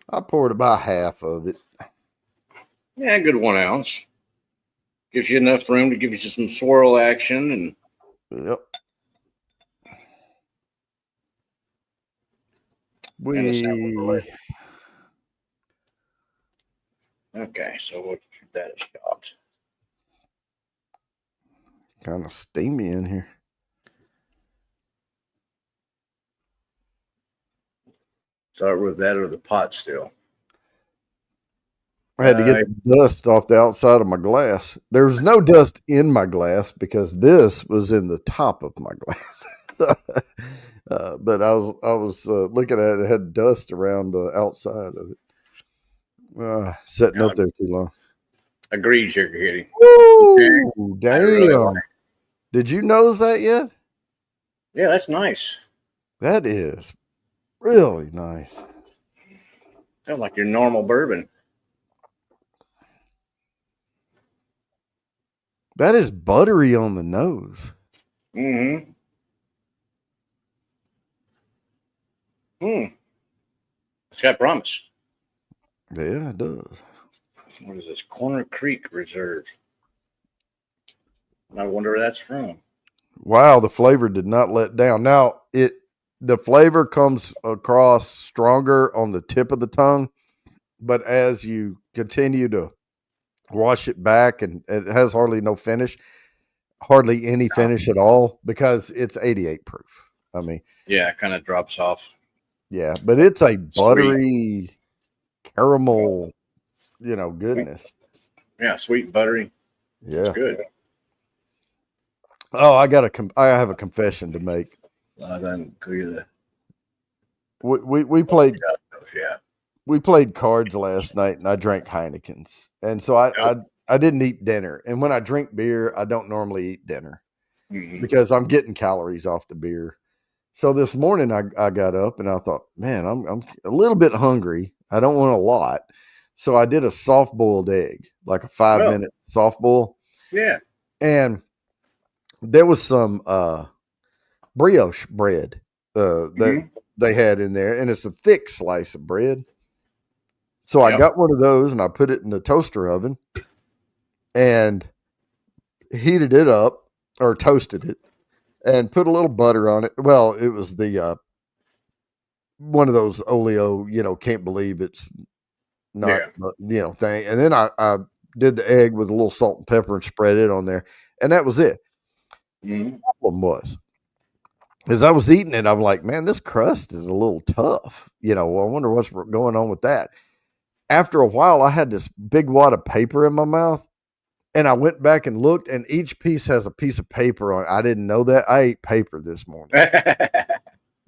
[SPEAKER 1] I poured about half of it.
[SPEAKER 2] Yeah, good 1 ounce. Gives you enough room to give you some swirl action. And
[SPEAKER 1] yep.
[SPEAKER 2] Okay, so we'll give that a shot.
[SPEAKER 1] Kind of steamy in here.
[SPEAKER 2] Start with that or the pot still.
[SPEAKER 1] I had to get the dust off the outside of my glass. There was no dust in my glass because this was in the top of my glass. But I was looking at it, it had dust around the outside of it. Sitting up there too long.
[SPEAKER 2] Agreed, Sugar Kitty.
[SPEAKER 1] Ooh, damn. Really like. Did you nose that yet?
[SPEAKER 2] Yeah, that's nice.
[SPEAKER 1] That is really nice.
[SPEAKER 2] Sounds like your normal bourbon.
[SPEAKER 1] That is buttery on the nose.
[SPEAKER 2] Mm-hmm. It's got promise.
[SPEAKER 1] Yeah, it does.
[SPEAKER 2] What is this? Corner Creek Reserve. I wonder where that's from.
[SPEAKER 1] Wow, the flavor did not let down. Now, the flavor comes across stronger on the tip of the tongue, but as you continue to wash it back, and it has hardly any finish at all because it's 88 proof. I mean,
[SPEAKER 2] yeah, it kind of drops off.
[SPEAKER 1] Yeah, but it's a buttery caramel, goodness.
[SPEAKER 2] Yeah, sweet and buttery.
[SPEAKER 1] Yeah,
[SPEAKER 2] it's good.
[SPEAKER 1] Oh, I have a confession to make.
[SPEAKER 2] I didn't call you that.
[SPEAKER 1] We played.
[SPEAKER 2] Yeah.
[SPEAKER 1] We played cards last night, and I drank Heinekens, and so I didn't eat dinner. And when I drink beer, I don't normally eat dinner because I'm getting calories off the beer. So this morning I got up and I thought, man, I'm a little bit hungry. I don't want a lot. So I did a soft boiled egg, like a 5-minute soft boil.
[SPEAKER 2] Yeah.
[SPEAKER 1] And there was some brioche bread that they had in there, and it's a thick slice of bread. So I got one of those and I put it in the toaster oven and heated it up or toasted it and put a little butter on it. Well, it was the one of those oleo, can't believe it's not, thing. And then I did the egg with a little salt and pepper and spread it on there. And that was it. The problem was, as I was eating it, I'm like, man, this crust is a little tough. I wonder what's going on with that. After a while, I had this big wad of paper in my mouth, and I went back and looked, and each piece has a piece of paper on it. I didn't know that. I ate paper this morning.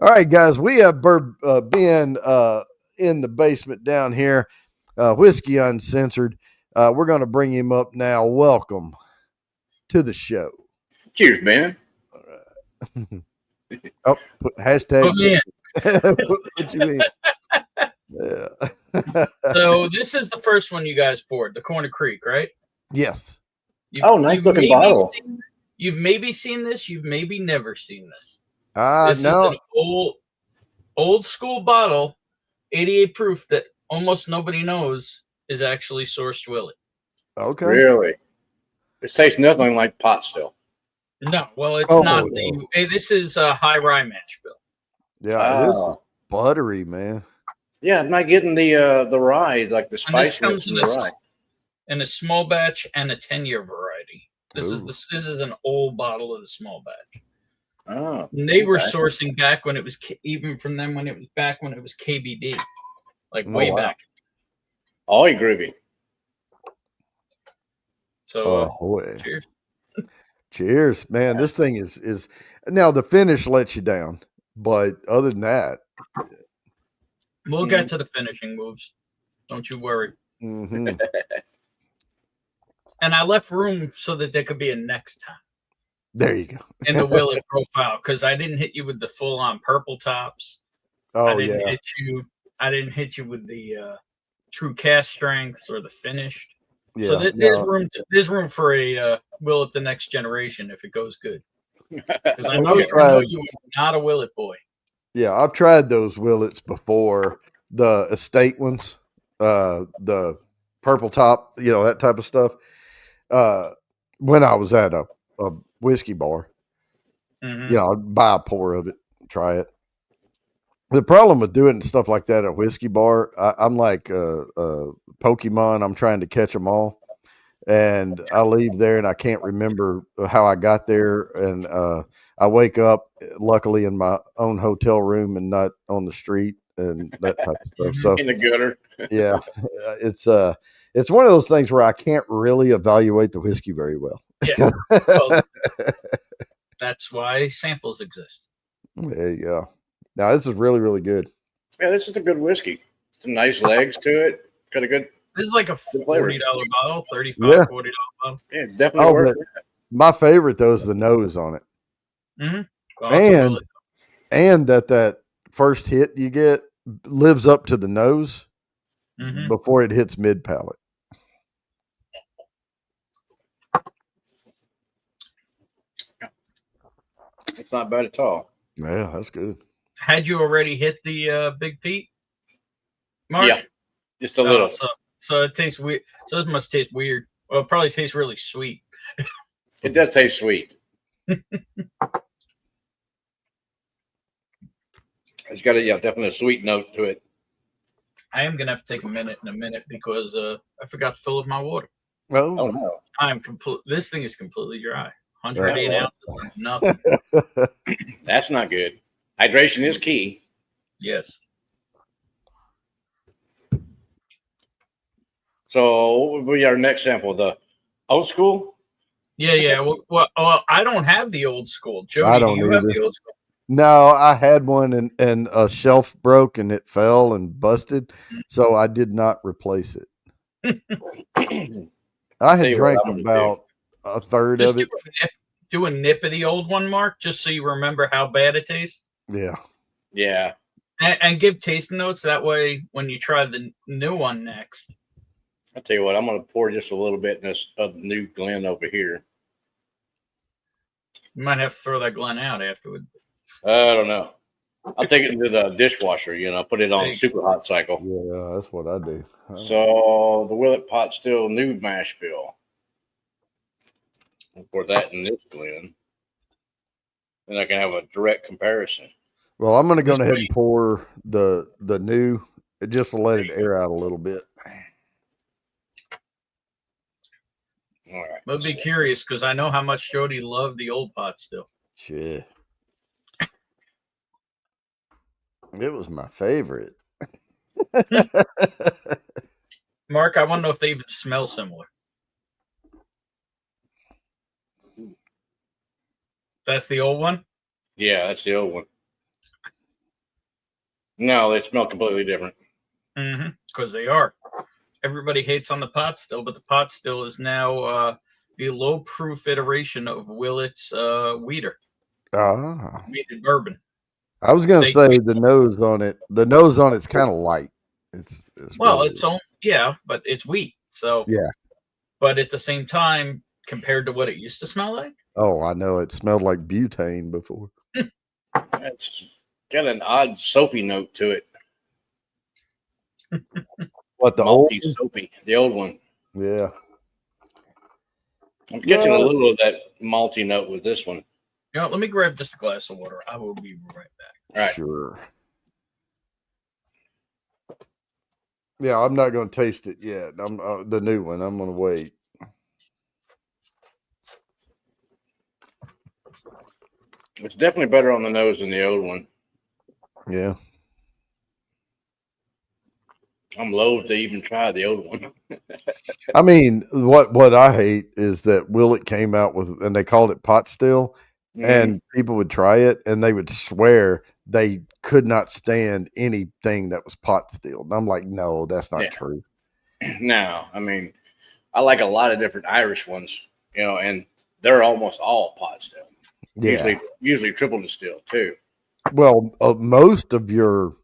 [SPEAKER 1] All right, guys, we have been in the basement down here, Whiskey Uncensored. We're going to bring him up now. Welcome to the show.
[SPEAKER 2] Cheers, man.
[SPEAKER 1] All right. Oh, hashtag. What you mean?
[SPEAKER 3] Yeah. So this is the first one you guys poured, the Corner Creek, right?
[SPEAKER 1] Yes.
[SPEAKER 2] Nice looking bottle.
[SPEAKER 3] You've maybe seen this. You've maybe never seen this.
[SPEAKER 1] This
[SPEAKER 3] is an old school bottle, 88 proof that almost nobody knows is actually sourced Willie.
[SPEAKER 1] Okay.
[SPEAKER 2] Really? It tastes nothing like pot still.
[SPEAKER 3] No, well, it's not. No. This is a high rye mash bill.
[SPEAKER 1] Yeah, this is buttery, man.
[SPEAKER 2] Yeah, I'm not getting the rye, like the spice.
[SPEAKER 3] And this comes in a small batch and a 10-year variety. This is an old bottle of the small batch.
[SPEAKER 2] Oh,
[SPEAKER 3] And they were
[SPEAKER 2] okay.
[SPEAKER 3] sourcing back when it was even from them when it was back when it was KBD, like
[SPEAKER 1] Oh,
[SPEAKER 3] way
[SPEAKER 2] wow.
[SPEAKER 3] back.
[SPEAKER 2] Oh, groovy.
[SPEAKER 3] So,
[SPEAKER 1] Oh boy.
[SPEAKER 3] cheers.
[SPEAKER 1] Cheers, man. This thing is now the finish lets you down, but other than that,
[SPEAKER 3] We'll get to the finishing moves. Don't you worry.
[SPEAKER 1] mhm.
[SPEAKER 3] And I left room so that there could be a next time
[SPEAKER 1] There you go.
[SPEAKER 3] in the Willet profile because I didn't hit you with the full on purple tops. I
[SPEAKER 1] Oh
[SPEAKER 3] didn't
[SPEAKER 1] yeah,
[SPEAKER 3] hit you. I didn't hit you with the true cast strengths or the finished. So
[SPEAKER 1] yeah.
[SPEAKER 3] there's
[SPEAKER 1] No,
[SPEAKER 3] room. There's room for a Willet the next generation if it goes good. Because I
[SPEAKER 1] and
[SPEAKER 3] know
[SPEAKER 1] I've
[SPEAKER 3] you. I know
[SPEAKER 1] tried.
[SPEAKER 3] you are not a Willet boy.
[SPEAKER 1] Yeah, I've tried those Willets before. The estate ones, the purple top, that type of stuff. Uh, when I was at a whiskey bar,
[SPEAKER 3] Mm-hmm.
[SPEAKER 1] I'd buy a pour of it, try it. The problem with doing stuff like that at a whiskey bar, I'm like Pokemon. I'm trying to catch them all, and I leave there and I can't remember how I got there, and I wake up luckily in my own hotel room and not on the street and that type of stuff. So
[SPEAKER 2] In the gutter.
[SPEAKER 1] yeah, it's one of those things where I can't really evaluate the whiskey very well.
[SPEAKER 3] Yeah. Well, that's why samples exist.
[SPEAKER 1] There you go. Now this is really, really good.
[SPEAKER 2] Yeah, this is a good whiskey. Some nice legs to it. Got a good.
[SPEAKER 3] This is like a
[SPEAKER 2] flavor.
[SPEAKER 3] $40 bottle, $35,
[SPEAKER 1] Yeah.
[SPEAKER 3] $40 bottle.
[SPEAKER 2] Yeah, definitely worth it.
[SPEAKER 1] My favorite though is the nose on it.
[SPEAKER 3] Mm-hmm. Well,
[SPEAKER 1] and that first hit you get lives up to the nose before it hits mid palate.
[SPEAKER 2] It's not bad at all.
[SPEAKER 1] Yeah, that's good.
[SPEAKER 3] Had you already hit the Big Pete, Mark?
[SPEAKER 2] Yeah, just a little.
[SPEAKER 3] So it tastes weird. So this must taste weird. Well, it probably tastes really sweet.
[SPEAKER 2] It does taste sweet. It's got definitely a sweet note to it.
[SPEAKER 3] I am gonna have to take a minute because I forgot to fill up my water.
[SPEAKER 1] Oh
[SPEAKER 2] no!
[SPEAKER 3] This thing is completely dry. 108 ounces, nothing.
[SPEAKER 2] That's not good. Hydration is key.
[SPEAKER 3] Yes.
[SPEAKER 2] So what would be our next sample? The old school?
[SPEAKER 3] Yeah. Well, I don't have the old school. Jody,
[SPEAKER 1] I don't
[SPEAKER 3] do you have
[SPEAKER 1] either.
[SPEAKER 3] the old school?
[SPEAKER 1] No, I had one and a shelf broke and it fell and busted, so I did not replace it. I had drank about a third of it.
[SPEAKER 3] Do a nip of the old one, Mark, just so you remember how bad it tastes.
[SPEAKER 2] Yeah.
[SPEAKER 3] And give tasting notes. That way, when you try the new one next.
[SPEAKER 2] I'll tell you what, I'm going to pour just a little bit in this new Glen over here.
[SPEAKER 3] You might have to throw that Glen out afterward.
[SPEAKER 2] I don't know. I'll take it into the dishwasher, put it on super hot cycle.
[SPEAKER 1] Yeah, that's what I do.
[SPEAKER 2] So the Willet Pot Still New Mash Bill. I'll pour that in this Glen. And I can have a direct comparison.
[SPEAKER 1] Well, I'm going to go ahead and pour the new just to let it air out a little bit.
[SPEAKER 2] All right.
[SPEAKER 3] I'll be curious because I know how much Jody loved the old pot still.
[SPEAKER 1] Sure. It was my favorite.
[SPEAKER 3] Mark, I want to know if they even smell similar. That's the old one?
[SPEAKER 2] Yeah, that's the old one. No, they smell completely different.
[SPEAKER 3] Because they are. Everybody hates on the pot still, but the pot still is now the low-proof iteration of Willet's Weeder. Weeded bourbon.
[SPEAKER 1] I was going to say the nose on it. The nose on it's kind of light. It's
[SPEAKER 3] but it's wheat. So
[SPEAKER 1] yeah.
[SPEAKER 3] But at the same time, compared to what it used to smell like.
[SPEAKER 1] Oh, I know. It smelled like butane before.
[SPEAKER 2] It's got an odd soapy note to it.
[SPEAKER 1] What, the
[SPEAKER 2] malty
[SPEAKER 1] old
[SPEAKER 2] soapy? The old one.
[SPEAKER 1] Yeah.
[SPEAKER 2] I'm catching a little of that malty note with this one.
[SPEAKER 3] Let me grab just a glass of water. I will be right back.
[SPEAKER 2] All right.
[SPEAKER 1] Sure. Yeah, I'm not going to taste it yet. I'm the new one. I'm going to wait.
[SPEAKER 2] It's definitely better on the nose than the old one.
[SPEAKER 1] Yeah.
[SPEAKER 2] I'm loath to even try the old one.
[SPEAKER 1] I mean, what I hate is that Willet came out with, and they called it pot still, and people would try it, and they would swear they could not stand anything that was pot still. And I'm like, no, that's not true.
[SPEAKER 2] No, I mean, I like a lot of different Irish ones, and they're almost all pot still. Yeah. Usually triple distilled too.
[SPEAKER 1] Well, most of your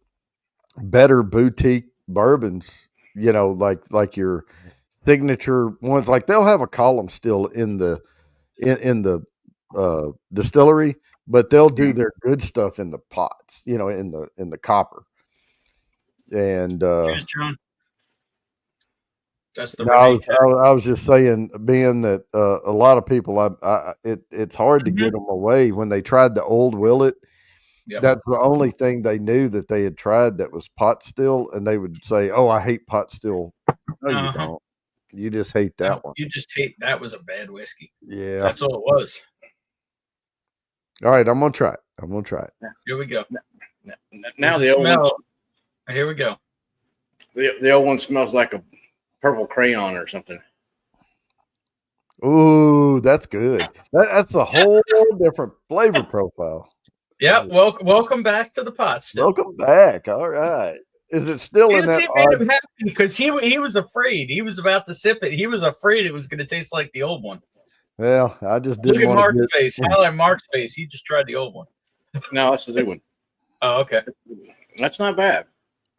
[SPEAKER 1] better boutique bourbons, like your signature ones, like they'll have a column still in the distillery, but they'll do their good stuff in the pots, in the copper. And
[SPEAKER 3] Cheers, John. That's the
[SPEAKER 1] I was just saying, being that a lot of people, it's hard to get them away. When they tried the old Willet, that's the only thing they knew that they had tried that was pot still, and they would say, "Oh, I hate pot still." No, you don't. You just hate that one.
[SPEAKER 3] You just hate that was a bad whiskey.
[SPEAKER 1] Yeah,
[SPEAKER 3] that's all it was.
[SPEAKER 1] All right, I'm gonna try it.
[SPEAKER 3] Here we go.
[SPEAKER 2] Now the old one.
[SPEAKER 3] Here we go.
[SPEAKER 2] The old one smells like a purple crayon or something.
[SPEAKER 1] Ooh, that's good. That's a whole different flavor profile.
[SPEAKER 3] Yeah, welcome back to the pot still.
[SPEAKER 1] Welcome back. All right. Is it still in that?
[SPEAKER 3] It made him happy because he was afraid. He was about to sip it. He was afraid it was going to taste like the old one.
[SPEAKER 1] Well, I just didn't.
[SPEAKER 3] Look at Mark's face. How at Mark's face? He just tried the old one.
[SPEAKER 2] No, that's the new one.
[SPEAKER 3] Oh, okay.
[SPEAKER 2] That's not bad.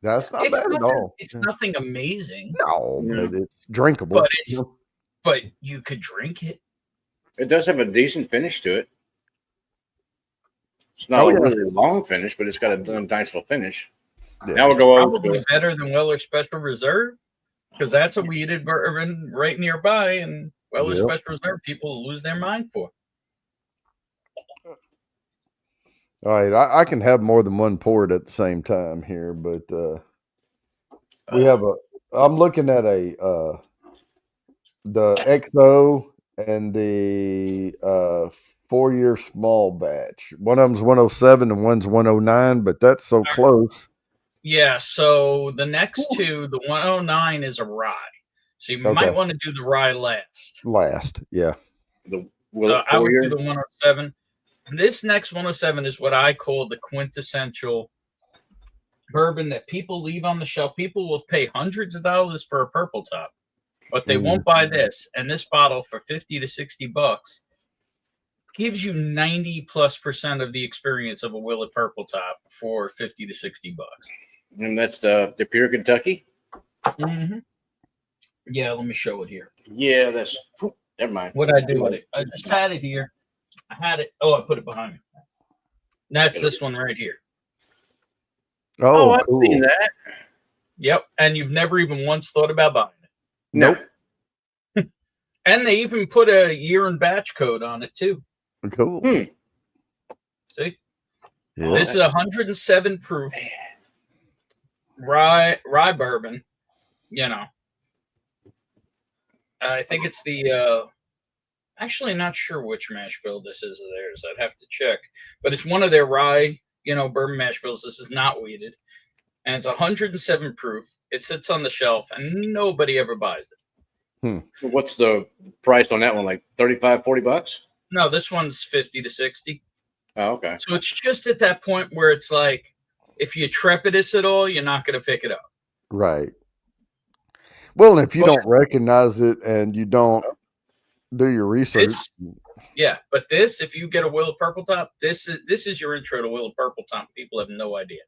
[SPEAKER 1] That's not bad at all.
[SPEAKER 3] It's nothing amazing.
[SPEAKER 1] No, but it's drinkable.
[SPEAKER 3] But you could drink it.
[SPEAKER 2] It does have a decent finish to it. It's not a really long finish, but it's got a nice little finish. Yeah. Now we'll go over to
[SPEAKER 3] better than Weller Special Reserve, because that's a weeded bourbon right nearby, and Weller Special Reserve people lose their mind for.
[SPEAKER 1] All right, I can have more than one port at the same time here, but we have I'm looking at the XO and the 4-year small batch. One of them's 107 and one's 109, but that's so close.
[SPEAKER 3] Yeah, so the next two, the 109 is a rye. So you might want to do the rye last.
[SPEAKER 1] Yeah.
[SPEAKER 3] I would do the 107. This next 107 is what I call the quintessential bourbon that people leave on the shelf. People will pay hundreds of dollars for a purple top, but they won't buy this. And this bottle for $50 to $60 gives you 90+% of the experience of a Willet Purple Top for $50 to $60.
[SPEAKER 2] And that's the pure Kentucky?
[SPEAKER 3] Mm-hmm. Yeah, let me show it here.
[SPEAKER 2] Yeah, that's never mind.
[SPEAKER 3] What I do with it? I just had it here. I had it. Oh, I put it behind me. That's this one right here.
[SPEAKER 1] Oh,
[SPEAKER 2] I've
[SPEAKER 1] cool.
[SPEAKER 2] seen that.
[SPEAKER 3] Yep, and you've never even once thought about buying it.
[SPEAKER 2] Nope.
[SPEAKER 3] And they even put a year and batch code on it too.
[SPEAKER 1] Cool.
[SPEAKER 3] See? Yeah. This is 107 proof rye bourbon. I think it's the actually not sure which mash bill this is of theirs. I'd have to check. But it's one of their rye, bourbon mash bills. This is not weeded. And it's 107 proof. It sits on the shelf and nobody ever buys it.
[SPEAKER 2] What's the price on that one? Like $35, $40?
[SPEAKER 3] No, this one's 50 to 60.
[SPEAKER 2] Oh, okay.
[SPEAKER 3] So it's just at that point where it's like, if you trepidous at all, you're not going to pick it up.
[SPEAKER 1] Right. Well, if you don't recognize it and you don't do your research.
[SPEAKER 3] But this, if you get a Willet Purple Top, this is your intro to Willet Purple Top. People have no idea.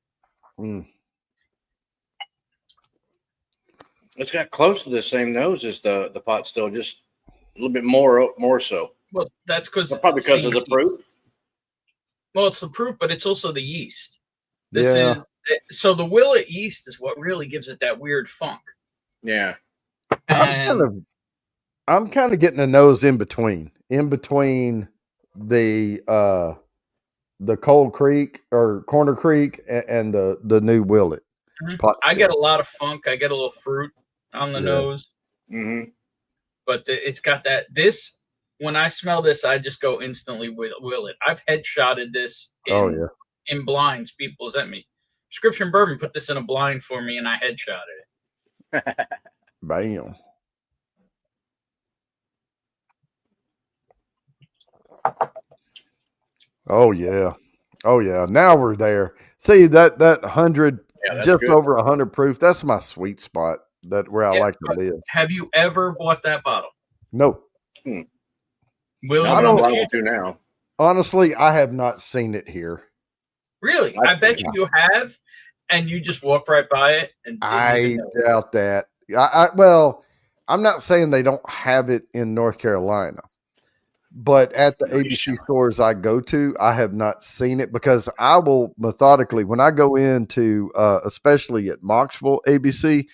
[SPEAKER 2] It's got close to the same nose as the pot still, just a little bit more so.
[SPEAKER 3] Well, that's
[SPEAKER 2] probably because of the proof.
[SPEAKER 3] Well, it's the proof, but it's also the yeast. So the Willet yeast is what really gives it that weird funk.
[SPEAKER 2] Yeah.
[SPEAKER 1] I'm kind of getting a nose in between the Cold Creek or Corner Creek and the new Willet.
[SPEAKER 3] I get a lot of funk. I get a little fruit on the nose.
[SPEAKER 2] Mm-hmm.
[SPEAKER 3] But it's got that. This when I smell this, I just go instantly will it. I've headshotted this in blinds. People sent me prescription bourbon. Put this in a blind for me, and I headshotted it.
[SPEAKER 1] Bam. Oh yeah. Oh yeah. Now we're there. See that 100, just good. Over 100 proof. That's my sweet spot. That where I like to live.
[SPEAKER 3] Have you ever bought that bottle?
[SPEAKER 1] No.
[SPEAKER 3] Will you in the future?
[SPEAKER 2] Now.
[SPEAKER 1] Honestly, I have not seen it here.
[SPEAKER 3] Really? I bet you have, and you just walk right by it. And
[SPEAKER 1] I doubt that. I'm not saying they don't have it in North Carolina, but at the ABC stores I go to, I have not seen it because I will methodically, when I go into, especially at Moxville ABC,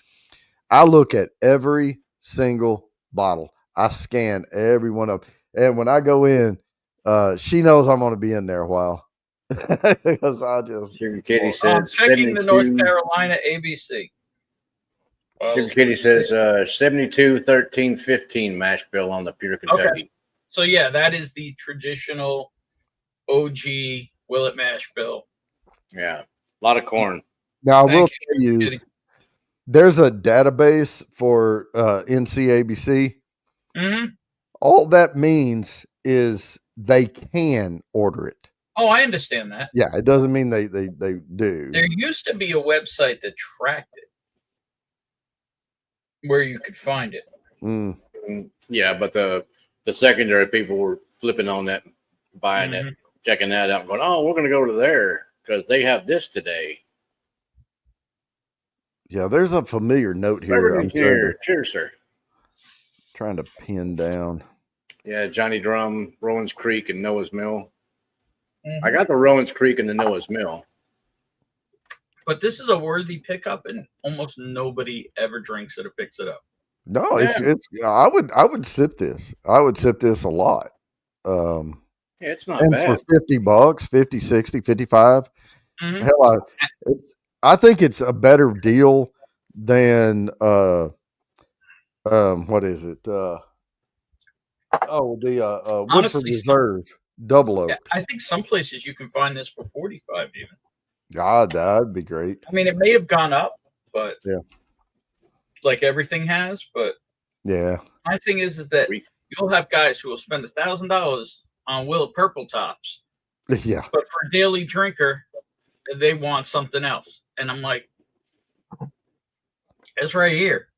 [SPEAKER 1] I look at every single bottle. I scan every one of them. And when I go in, she knows I'm going to be in there a while. Because I just.
[SPEAKER 2] Sugar Kitty says.
[SPEAKER 3] I'm checking the North Carolina ABC.
[SPEAKER 2] Sugar Kitty says 72, 13, 15 mash bill on the Pure Kentucky.
[SPEAKER 3] Okay. So, yeah, that is the traditional OG Willet mash bill.
[SPEAKER 2] Yeah. A lot of corn.
[SPEAKER 1] Now, I will tell you. There's a database for NCABC.
[SPEAKER 3] Mm-hmm.
[SPEAKER 1] All that means is they can order it.
[SPEAKER 3] Oh, I understand that.
[SPEAKER 1] Yeah, it doesn't mean they do.
[SPEAKER 3] There used to be a website that tracked it, where you could find it.
[SPEAKER 2] Yeah, but the secondary people were flipping on that, buying it, checking that out, going, "Oh, we're going to go to there because they have this today."
[SPEAKER 1] Yeah, there's a familiar note here.
[SPEAKER 2] Cheers, sir.
[SPEAKER 1] Trying to pin down.
[SPEAKER 2] Yeah, Johnny Drum, Rowan's Creek, and Noah's Mill. I got the Rowan's Creek and the Noah's Mill.
[SPEAKER 3] But this is a worthy pickup, and almost nobody ever drinks it or picks it up.
[SPEAKER 1] No, it's. I would sip this. I would sip this a lot.
[SPEAKER 2] It's not
[SPEAKER 1] and
[SPEAKER 2] bad.
[SPEAKER 1] For $50, 50, 60, 55. Hell, I think it's a better deal than what is it? Woodford Reserve Double Oak.
[SPEAKER 3] Yeah, I think some places you can find this for 45 even.
[SPEAKER 1] God, that'd be great.
[SPEAKER 3] I mean, it may have gone up, but
[SPEAKER 1] yeah,
[SPEAKER 3] like everything has. But
[SPEAKER 1] yeah,
[SPEAKER 3] my thing is that you'll have guys who will spend $1,000 on Willet Purple Tops.
[SPEAKER 1] Yeah,
[SPEAKER 3] but for a daily drinker, they want something else, and I'm like, it's right here.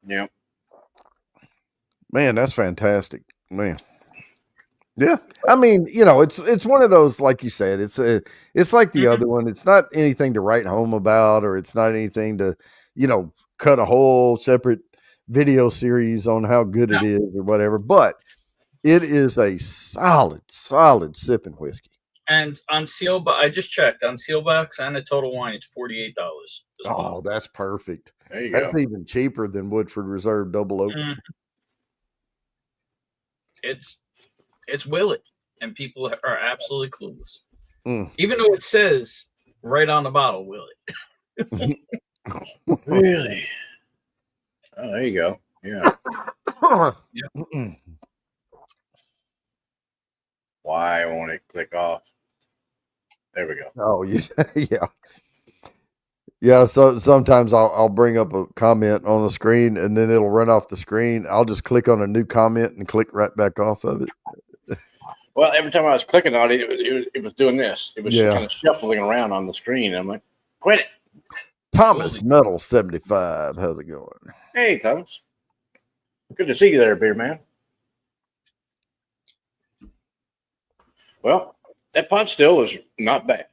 [SPEAKER 2] Yeah,
[SPEAKER 1] man, that's fantastic, man. Yeah, I mean, it's one of those, like you said, it's like the other one. It's not anything to write home about, or it's not anything to, cut a whole separate video series on how good it is or whatever. But it is a solid sipping whiskey.
[SPEAKER 3] And on Sealbox, I just checked on Sealbox and a Total Wine, it's $48.
[SPEAKER 1] Oh, that's perfect.
[SPEAKER 2] There you
[SPEAKER 1] go. That's
[SPEAKER 2] go.
[SPEAKER 1] even cheaper than Woodford Reserve Double Oak.
[SPEAKER 3] It's Willet, and people are absolutely clueless. Even though it says right on the bottle, Willet.
[SPEAKER 2] Really? Oh, there you go. Yeah. Why won't it click off? There we go.
[SPEAKER 1] Oh, yeah. Yeah, so sometimes I'll bring up a comment on the screen and then it'll run off the screen. I'll just click on a new comment and click right back off of it.
[SPEAKER 2] Well, every time I was clicking on it, it was doing this. It was kind of shuffling around on the screen. I'm like, quit it.
[SPEAKER 1] Thomas Metal 75. How's it going?
[SPEAKER 2] Hey, Thomas. Good to see you there, beer man. Well, that pot still is not bad.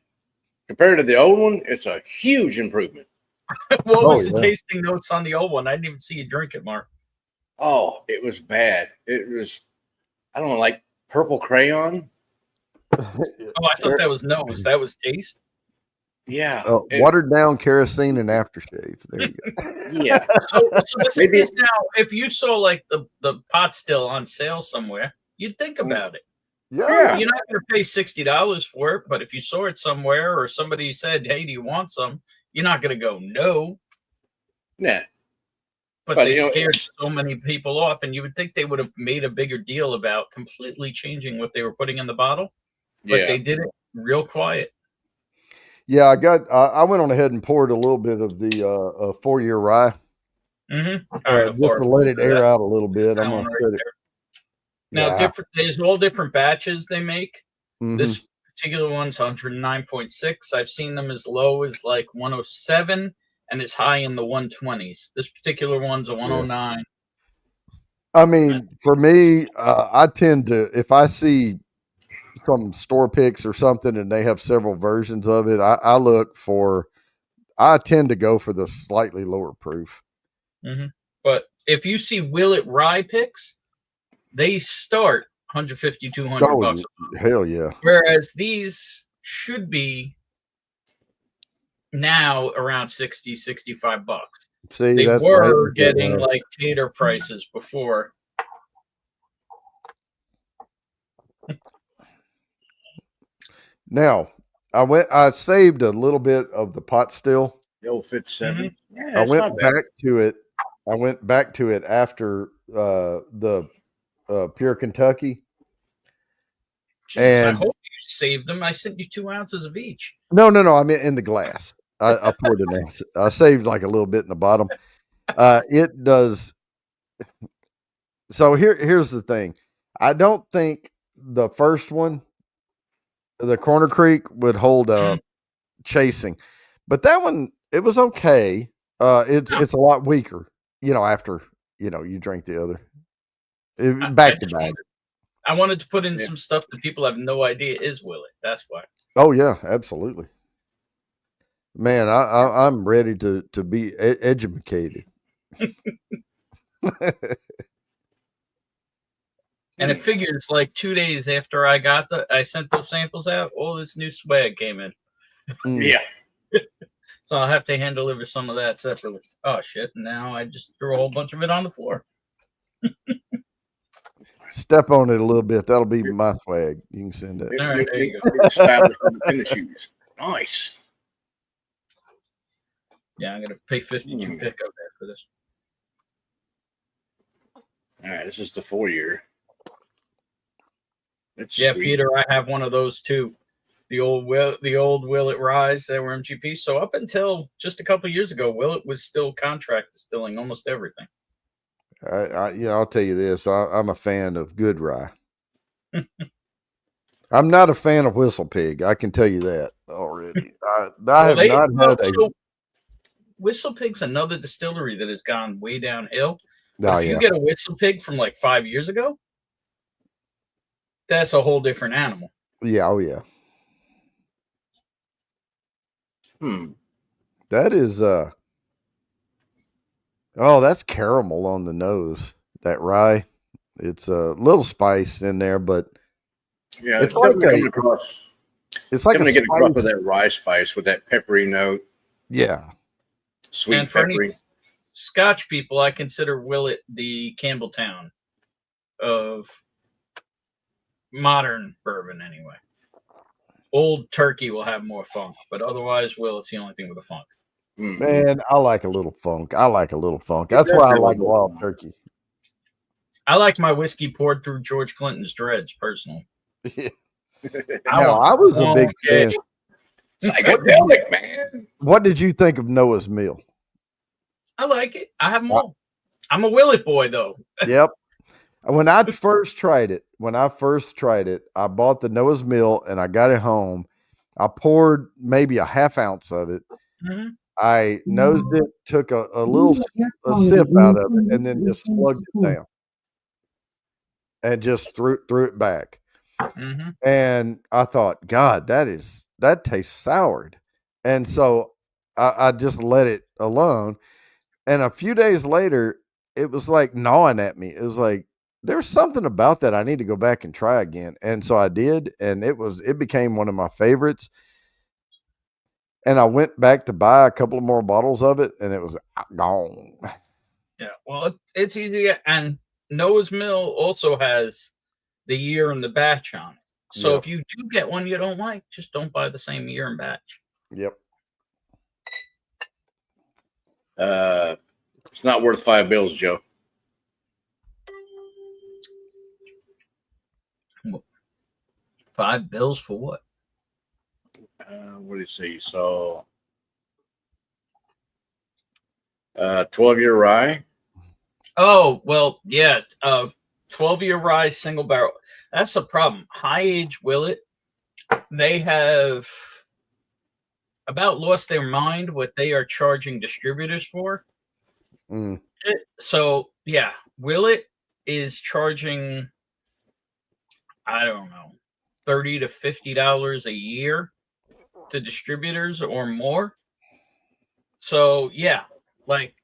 [SPEAKER 2] Compared to the old one, it's a huge improvement.
[SPEAKER 3] What was the tasting notes on the old one? I didn't even see you drink it, Mark.
[SPEAKER 2] Oh, it was bad. It was, I don't know, like purple crayon.
[SPEAKER 3] Oh, I thought that was nose. That was taste.
[SPEAKER 2] Yeah.
[SPEAKER 1] Watered down kerosene and aftershave. There you go.
[SPEAKER 2] Yeah.
[SPEAKER 3] So the thing is now, if you saw like the pot still on sale somewhere, you'd think about it.
[SPEAKER 1] Yeah.
[SPEAKER 3] You're not going to pay $60 for it, but if you saw it somewhere or somebody said, "Hey, do you want some?" You're not going to go no.
[SPEAKER 2] Yeah.
[SPEAKER 3] but they scared so many people off, and you would think they would have made a bigger deal about completely changing what they were putting in the bottle, but they did it real quiet.
[SPEAKER 1] Yeah, I went on ahead and poured a little bit of the 4-year rye.
[SPEAKER 3] Mm-hmm.
[SPEAKER 1] Just to let it air out a little bit. I'm gonna set it.
[SPEAKER 3] Now, there's all different batches they make.
[SPEAKER 1] Mm-hmm.
[SPEAKER 3] This particular one's 109.6. I've seen them as low as like 107 and as high in the 120s. This particular one's a 109. Yeah.
[SPEAKER 1] I mean, for me, I tend to, if I see some store picks or something and they have several versions of it, I tend to go for the slightly lower proof.
[SPEAKER 3] Mm-hmm. But if you see Willet rye picks, they start 150, 200 bucks.
[SPEAKER 1] Hell yeah.
[SPEAKER 3] Whereas these should be now around 60, 65 bucks.
[SPEAKER 1] See,
[SPEAKER 3] they were getting like tater prices before.
[SPEAKER 1] Now, I saved a little bit of the pot still.
[SPEAKER 2] The old Fitz-7.
[SPEAKER 1] Yeah, I went back to it after the Pure Kentucky.
[SPEAKER 3] Jeez, and I hope you saved them. I sent you 2 ounces of each.
[SPEAKER 1] No. I mean in the glass. I poured it in. I saved like a little bit in the bottom. It does. So here's the thing. I don't think the first one, the Corner Creek, would hold up chasing, but that one, it was okay. It's a lot weaker, after you drink the other. Back to back.
[SPEAKER 3] I wanted to put in some stuff that people have no idea is Willet. That's why.
[SPEAKER 1] Oh yeah, absolutely. Man, I'm ready to be educated.
[SPEAKER 3] And it figures like 2 days after I sent those samples out, all this new swag came in.
[SPEAKER 2] Yeah.
[SPEAKER 3] So I'll have to hand deliver some of that separately. Oh shit! Now I just threw a whole bunch of it on the floor.
[SPEAKER 1] Step on it a little bit. That'll be my swag. You can send it.
[SPEAKER 3] All right, there you go.
[SPEAKER 2] Tennis shoes. Nice.
[SPEAKER 3] Yeah, I'm gonna pay $52 pick up there for this.
[SPEAKER 2] All right, this is the 4-year.
[SPEAKER 3] Yeah, sweet. Peter, I have one of those too. The old Willet Rise that were MGP. So up until just a couple of years ago, Willet was still contract distilling almost everything.
[SPEAKER 1] I'll tell you this. I'm a fan of good rye. I'm not a fan of Whistle Pig. I can tell you that already.
[SPEAKER 3] Whistle Pig's another distillery that has gone way downhill. But if you get a Whistle Pig from like 5 years ago, that's a whole different animal.
[SPEAKER 1] Yeah. Oh yeah. That is that's caramel on the nose. That rye. It's a little spice in there, but
[SPEAKER 2] yeah, it's like it's like a get across with that rye spice with that peppery note.
[SPEAKER 1] Yeah.
[SPEAKER 2] Sweet
[SPEAKER 3] and for peppery. Any Scotch people, I consider Willet the Campbelltown of modern bourbon anyway. Old Turkey will have more funk, but otherwise, Willet's the only thing with a funk.
[SPEAKER 1] Man, I like a little funk. That's why I like Wild Turkey.
[SPEAKER 3] I like my whiskey poured through George Clinton's dreads, personally.
[SPEAKER 1] Yeah. I was a big fan.
[SPEAKER 2] Psychedelic, man.
[SPEAKER 1] What did you think of Noah's Mill?
[SPEAKER 3] I like it. I have them all. I'm a Willet boy, though.
[SPEAKER 1] Yep. When I first tried it, I bought the Noah's Mill and I got it home. I poured maybe a half ounce of it.
[SPEAKER 3] Mm-hmm.
[SPEAKER 1] I nosed it, took a sip out of it, and then just slugged it down and just threw it back.
[SPEAKER 3] Mm-hmm.
[SPEAKER 1] And I thought, God, that tastes soured. And so I just let it alone. And a few days later, it was like gnawing at me. It was like, there's something about that I need to go back and try again. And so I did, and it became one of my favorites. And I went back to buy a couple of more bottles of it, and it was gone.
[SPEAKER 3] Yeah, well, it's easy. And Noah's Mill also has the year and the batch on it. So if you do get one you don't like, just don't buy the same year and batch.
[SPEAKER 1] Yep.
[SPEAKER 2] It's not worth $5, Joe.
[SPEAKER 3] $5 for what?
[SPEAKER 2] What do you see? So, 12-year rye.
[SPEAKER 3] Oh, well, yeah. 12-year rye single barrel. That's the problem. High age Willet, they have about lost their mind what they are charging distributors for. So, yeah, Willet is charging, I don't know, $30 to $50 a year to distributors or more. So, yeah, like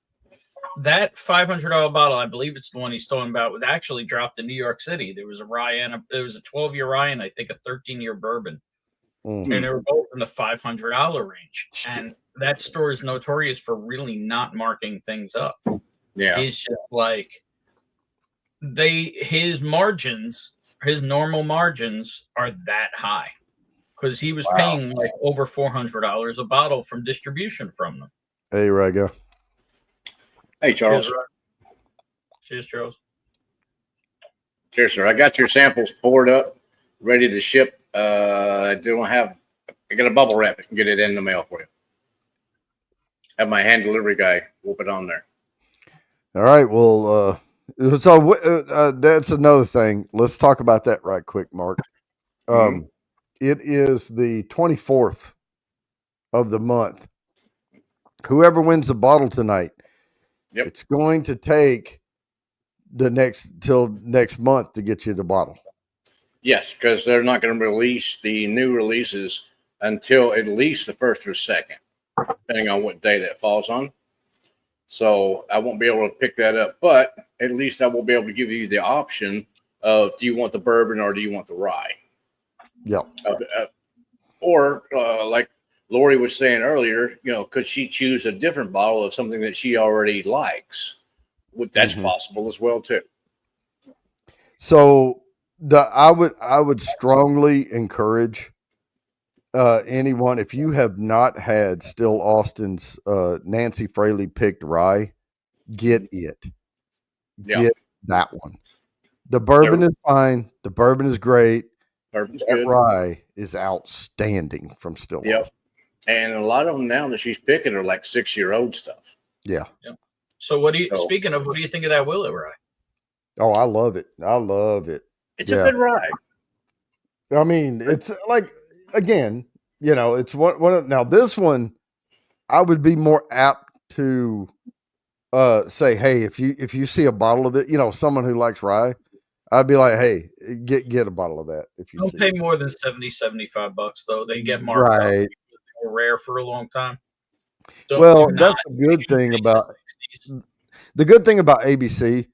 [SPEAKER 3] that $500 bottle, I believe it's the one he's talking about, would actually dropped in New York City. There was a rye and there was a 12-year rye and I think a 13-year bourbon. And they were both in the $500 range. And that store is notorious for really not marking things up.
[SPEAKER 2] Yeah.
[SPEAKER 3] He's just like his margins, his normal margins are that high because he was paying like over $400 a bottle from distribution from them.
[SPEAKER 1] Hey, Rago.
[SPEAKER 2] Hey, Charles.
[SPEAKER 3] Cheers, Charles.
[SPEAKER 2] Cheers, sir. I got your samples poured up, ready to ship. I got a bubble wrap. I can get it in the mail for you. Have my hand delivery guy whoop it on there.
[SPEAKER 1] All right. Well, so that's another thing. Let's talk about that right quick, Mark. It is the 24th of the month. Whoever wins the bottle tonight, it's going to take till next month to get you the bottle.
[SPEAKER 2] Yes, because they're not going to release the new releases until at least the 1st or 2nd, depending on what day that falls on. So I won't be able to pick that up, but at least I will be able to give you the option of, do you want the bourbon or do you want the rye?
[SPEAKER 1] Yeah.
[SPEAKER 2] Or like Lori was saying earlier, could she choose a different bottle of something that she already likes? That's possible as well too.
[SPEAKER 1] So I would strongly encourage anyone, if you have not had Still Austin's Nancy Fraley picked rye, get it. Get that one. The bourbon is fine. The bourbon is great.
[SPEAKER 2] Bourbon's
[SPEAKER 1] that
[SPEAKER 2] good.
[SPEAKER 1] Rye is outstanding from Still Austin.
[SPEAKER 2] And a lot of them now that she's picking are like 6-year-old stuff.
[SPEAKER 1] Yeah.
[SPEAKER 3] So speaking of, what do you think of that Willet rye?
[SPEAKER 1] Oh, I love it.
[SPEAKER 2] It's a good rye.
[SPEAKER 1] I mean, it's like, again, it's one. Now this one, I would be more apt to say, hey, if you see a bottle of it, someone who likes rye, I'd be like, hey, get a bottle of that. If you
[SPEAKER 3] don't pay more than $70-$75 though. They get marked up. They were rare for a long time.
[SPEAKER 1] That's the good thing about ABC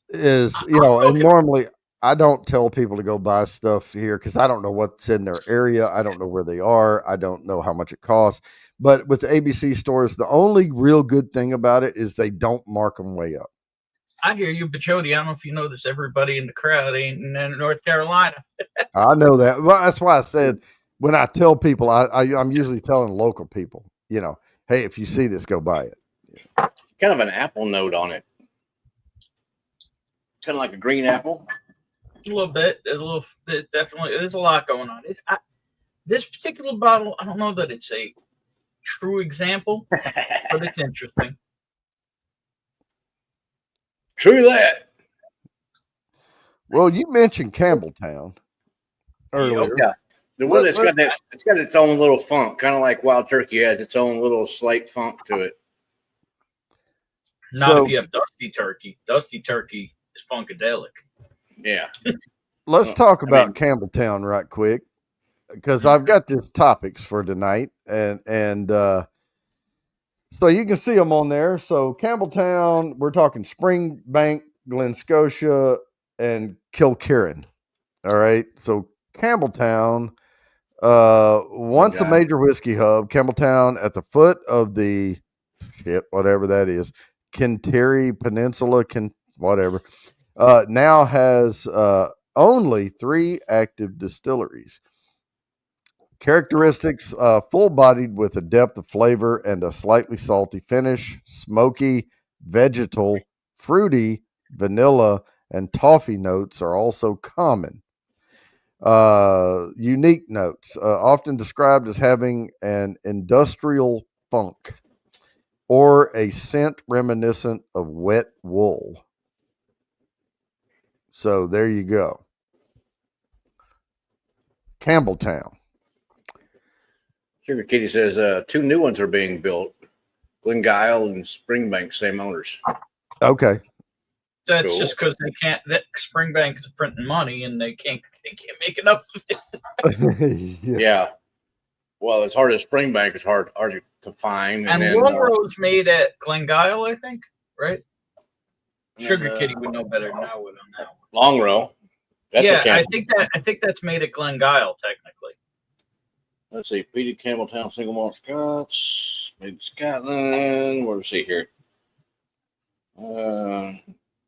[SPEAKER 1] is, and normally I don't tell people to go buy stuff here because I don't know what's in their area. I don't know where they are. I don't know how much it costs. But with the ABC stores, the only real good thing about it is they don't mark them way up.
[SPEAKER 3] I hear you, but Jody, I don't know if you know this. Everybody in the crowd ain't in North Carolina.
[SPEAKER 1] I know that. Well, that's why I said when I tell people, I'm usually telling local people, hey, if you see this, go buy it.
[SPEAKER 2] Kind of an apple note on it. Kind of like a green apple.
[SPEAKER 3] A little bit. Definitely. There's a lot going on. This particular bottle, I don't know that it's a true example, but it's interesting.
[SPEAKER 2] True that.
[SPEAKER 1] Well, you mentioned Campbelltown earlier.
[SPEAKER 2] Yeah. The one it's got its own little funk, kind of like Wild Turkey has its own little slight funk to it.
[SPEAKER 3] Not if you have Dusty Turkey. Dusty Turkey is funkadelic.
[SPEAKER 2] Yeah.
[SPEAKER 1] Let's talk about Campbelltown right quick, because I've got these topics for tonight, and so you can see them on there. So Campbelltown, we're talking Springbank, Glen Scotia, and Kilkerran. All right. So Campbelltown, once a major whiskey hub, Campbelltown at the foot of the whatever that is, Kinterry Peninsula, whatever, now has only 3 active distilleries. Characteristics: full-bodied with a depth of flavor and a slightly salty finish. Smoky, vegetal, fruity, vanilla, and toffee notes are also common. Unique notes, often described as having an industrial funk or a scent reminiscent of wet wool. So there you go. Campbelltown.
[SPEAKER 2] Sugar Kitty says 2 new ones are being built. Glengyle and Springbank, same owners.
[SPEAKER 1] Okay.
[SPEAKER 3] That's
[SPEAKER 2] Cool.
[SPEAKER 3] just because they can't. That Springbank is printing money, and they can't make enough of it.
[SPEAKER 2] Yeah. Well, it's hard as Springbank. It's hard to find.
[SPEAKER 3] And
[SPEAKER 2] then,
[SPEAKER 3] Longrow's made at Glengyle, I think, right? Sugar Kitty would know better than I would on that one.
[SPEAKER 2] Longrow. That's
[SPEAKER 3] Yeah, I think that's made at Glengyle, technically.
[SPEAKER 2] Let's see. Peated Campbelltown single malt Scots. Made in Scotland. What do we see here?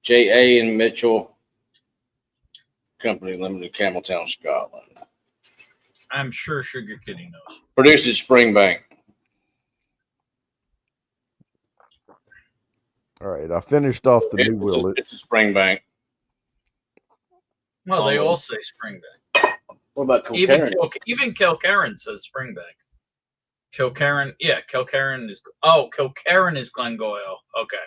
[SPEAKER 2] J.A. and Mitchell Company Limited, Campbelltown, Scotland.
[SPEAKER 3] I'm sure Sugar Kitty knows.
[SPEAKER 2] Produced at Springbank.
[SPEAKER 1] All right, I finished off the new Willet.
[SPEAKER 2] It's a Springbank.
[SPEAKER 3] Well, they all say Springbank.
[SPEAKER 2] What about Kilkerran?
[SPEAKER 3] Even Kilkerran says Springbank. Kilkerran is Glengoyle. Okay.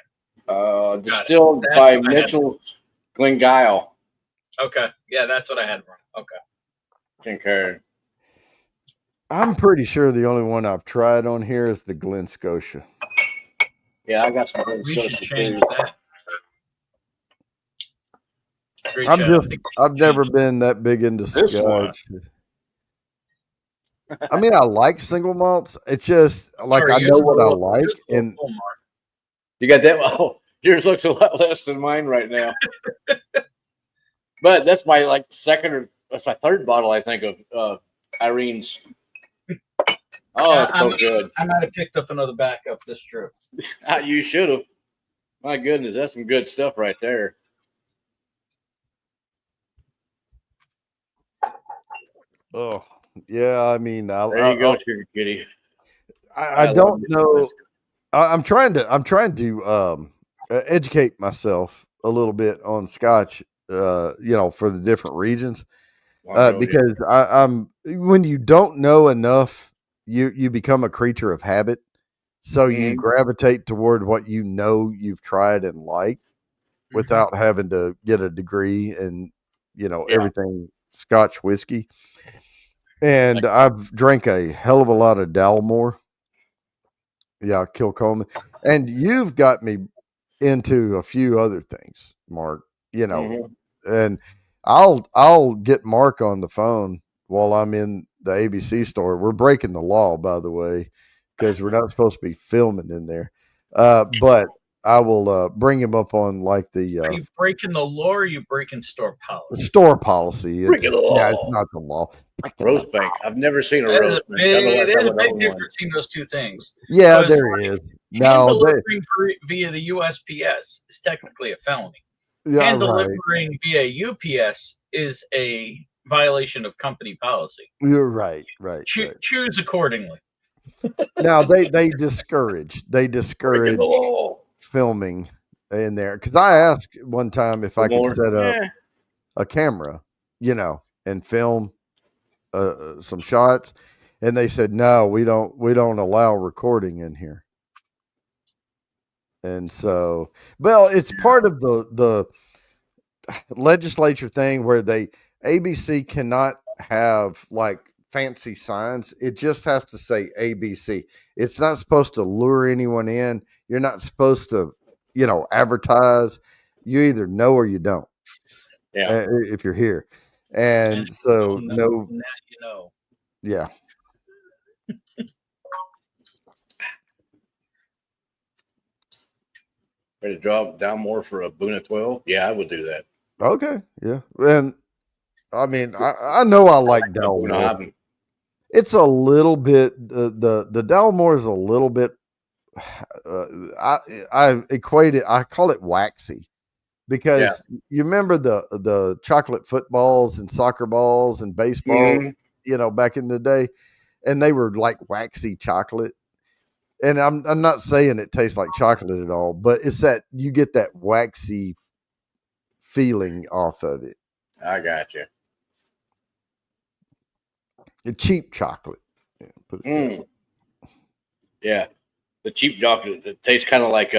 [SPEAKER 2] Distilled by Mitchell's Glengyle.
[SPEAKER 3] Okay. Yeah, that's what I had wrong. Okay.
[SPEAKER 2] Kilkerran.
[SPEAKER 1] I'm pretty sure the only one I've tried on here is the Glen Scotia.
[SPEAKER 2] Yeah, I got some.
[SPEAKER 3] We should change that.
[SPEAKER 1] I've never been that big into Scotch. I mean, I like single malts. It's just like I know what I like, and
[SPEAKER 2] you got that. Oh, yours looks a lot less than mine right now. But that's my that's my third bottle, I think, of Irene's. Oh, it's so good.
[SPEAKER 3] I might have picked up another backup this trip.
[SPEAKER 2] You should have. My goodness, that's some good stuff right there.
[SPEAKER 1] Oh, yeah. I mean,
[SPEAKER 2] there you go, Sugar Kitty.
[SPEAKER 1] I don't know. I'm trying to educate myself a little bit on Scotch. For the different regions, because I'm when you don't know enough, you become a creature of habit. So you gravitate toward what you know you've tried and like, without having to get a degree in everything Scotch whiskey. And I've drank a hell of a lot of Dalmore. Yeah, Kilcoman. And you've got me into a few other things, Mark, and I'll get Mark on the phone while I'm in the ABC store. We're breaking the law, by the way, because we're not supposed to be filming in there. But I will bring him up on like the.
[SPEAKER 3] Are you breaking the law, or are you breaking store policy?
[SPEAKER 1] Store policy.
[SPEAKER 2] Breaking the law.
[SPEAKER 1] Yeah, it's not the law.
[SPEAKER 2] Roast bank. I've never seen a roast bank.
[SPEAKER 3] There's a big difference between those two things.
[SPEAKER 1] Yeah, there is.
[SPEAKER 3] Hand delivering via the USPS is technically a felony.
[SPEAKER 1] Yeah,
[SPEAKER 3] hand delivering via UPS is a violation of company policy.
[SPEAKER 1] You're right.
[SPEAKER 3] Choose accordingly.
[SPEAKER 1] Now they discourage filming in there, because I asked one time if I could set up a camera, and film some shots, and they said no, we don't allow recording in here. And so, well, it's part of the legislature thing where ABC cannot have like fancy signs. It just has to say ABC. It's not supposed to lure anyone in. You're not supposed to, advertise. You either know or you don't.
[SPEAKER 2] Yeah.
[SPEAKER 1] If you're here. And so yeah.
[SPEAKER 2] Ready to drop down more for a Boona 12? Yeah, I would do that.
[SPEAKER 1] Okay. Yeah. And I mean, I know I like Dalmore. It's a little bit the Dalmore is a little bit. I equate it. I call it waxy, because you remember the chocolate footballs and soccer balls and baseball, back in the day. and they were like waxy chocolate. And I'm not saying it tastes like chocolate at all, but it's that you get that waxy feeling off of it.
[SPEAKER 2] I got you.
[SPEAKER 1] A cheap chocolate.
[SPEAKER 2] Yeah, yeah, the cheap chocolate. It tastes kind of like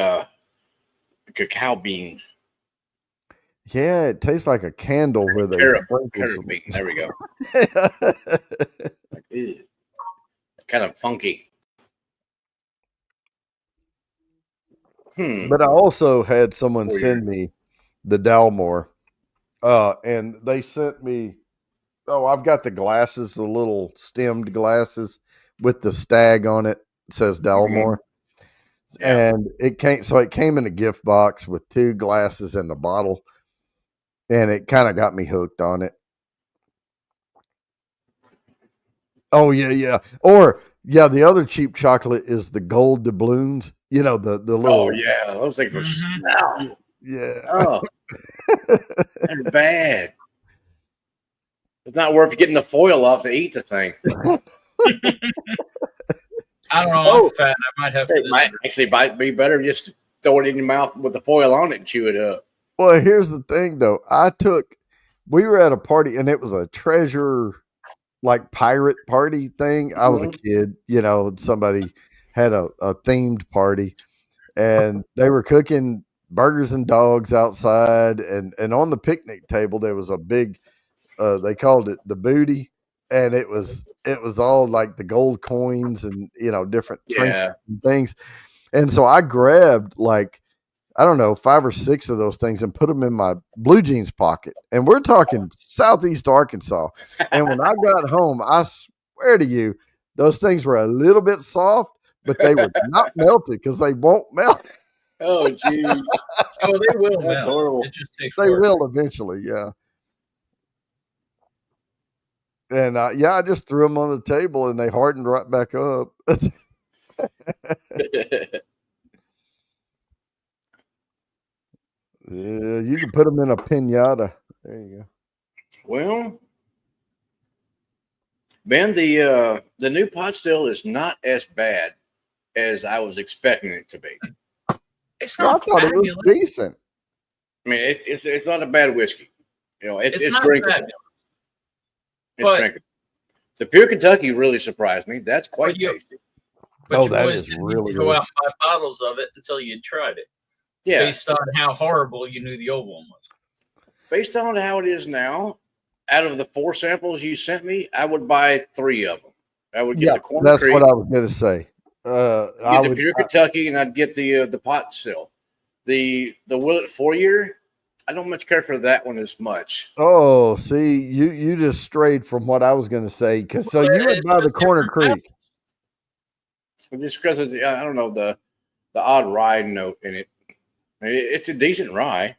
[SPEAKER 2] cacao beans.
[SPEAKER 1] Yeah, it tastes like a candle with a
[SPEAKER 2] carrot bean. There we go. Like, kind of funky.
[SPEAKER 1] But I also had someone send me the Dalmore, and they sent me. Oh, I've got the glasses, the little stemmed glasses with the stag on it. It says Dalmore. Yeah. And it came in a gift box with 2 glasses and a bottle, and it kind of got me hooked on it. Oh yeah. Or yeah, the other cheap chocolate is the gold doubloons. You know, the little.
[SPEAKER 2] Oh yeah, those things were smell.
[SPEAKER 1] Yeah.
[SPEAKER 2] Oh, they're bad. It's not worth getting the foil off to eat the thing.
[SPEAKER 3] I don't know. I'm fat. I might have to.
[SPEAKER 2] It might actually be better just throw it in your mouth with the foil on it and chew it up.
[SPEAKER 1] Well, here's the thing, though. We were at a party, and it was a treasure, like pirate party thing. I was a kid, you know. Somebody had a themed party, and they were cooking burgers and dogs outside, and on the picnic table there was a big. They called it the booty, and it was all like the gold coins and, you know, different trinkets and things. And so I grabbed like, I don't know, 5 or 6 of those things and put them in my blue jeans pocket. And we're talking Southeast Arkansas. And when I got home, I swear to you, those things were a little bit soft, but they were not melted because they won't melt.
[SPEAKER 2] Oh, geez.
[SPEAKER 3] Oh, they will melt.
[SPEAKER 2] Horrible.
[SPEAKER 3] It just takes
[SPEAKER 1] they will eventually, yeah. And I just threw them on the table and they hardened right back up. Yeah, you can put them in a pinata. There you go.
[SPEAKER 2] Well, Ben, the new pot still is not as bad as I was expecting it to be.
[SPEAKER 3] It's not.
[SPEAKER 1] I thought it was decent.
[SPEAKER 2] I mean, it's not a bad whiskey. You know, it's
[SPEAKER 3] not
[SPEAKER 2] drinkable.
[SPEAKER 3] fabulous.
[SPEAKER 2] It's drinkable. The Pure Kentucky really surprised me. That's quite tasty.
[SPEAKER 3] But
[SPEAKER 1] that is really
[SPEAKER 3] go out and buy bottles of it until you tried it.
[SPEAKER 2] Yeah.
[SPEAKER 3] Based on how horrible you knew the old one was.
[SPEAKER 2] Based on how it is now, out of the 4 samples you sent me, I would buy 3 of them. I would get the Corn
[SPEAKER 1] That's
[SPEAKER 2] Creek.
[SPEAKER 1] what I was going to say.
[SPEAKER 2] I'd get the Pure Kentucky, and I'd get the pot still. The Willet 4-year, I don't much care for that one as much.
[SPEAKER 1] Oh, see, you just strayed from what I was going to say. So you would buy the Corner Creek.
[SPEAKER 2] Just because of I don't know, the odd rye note in it. It's a decent rye.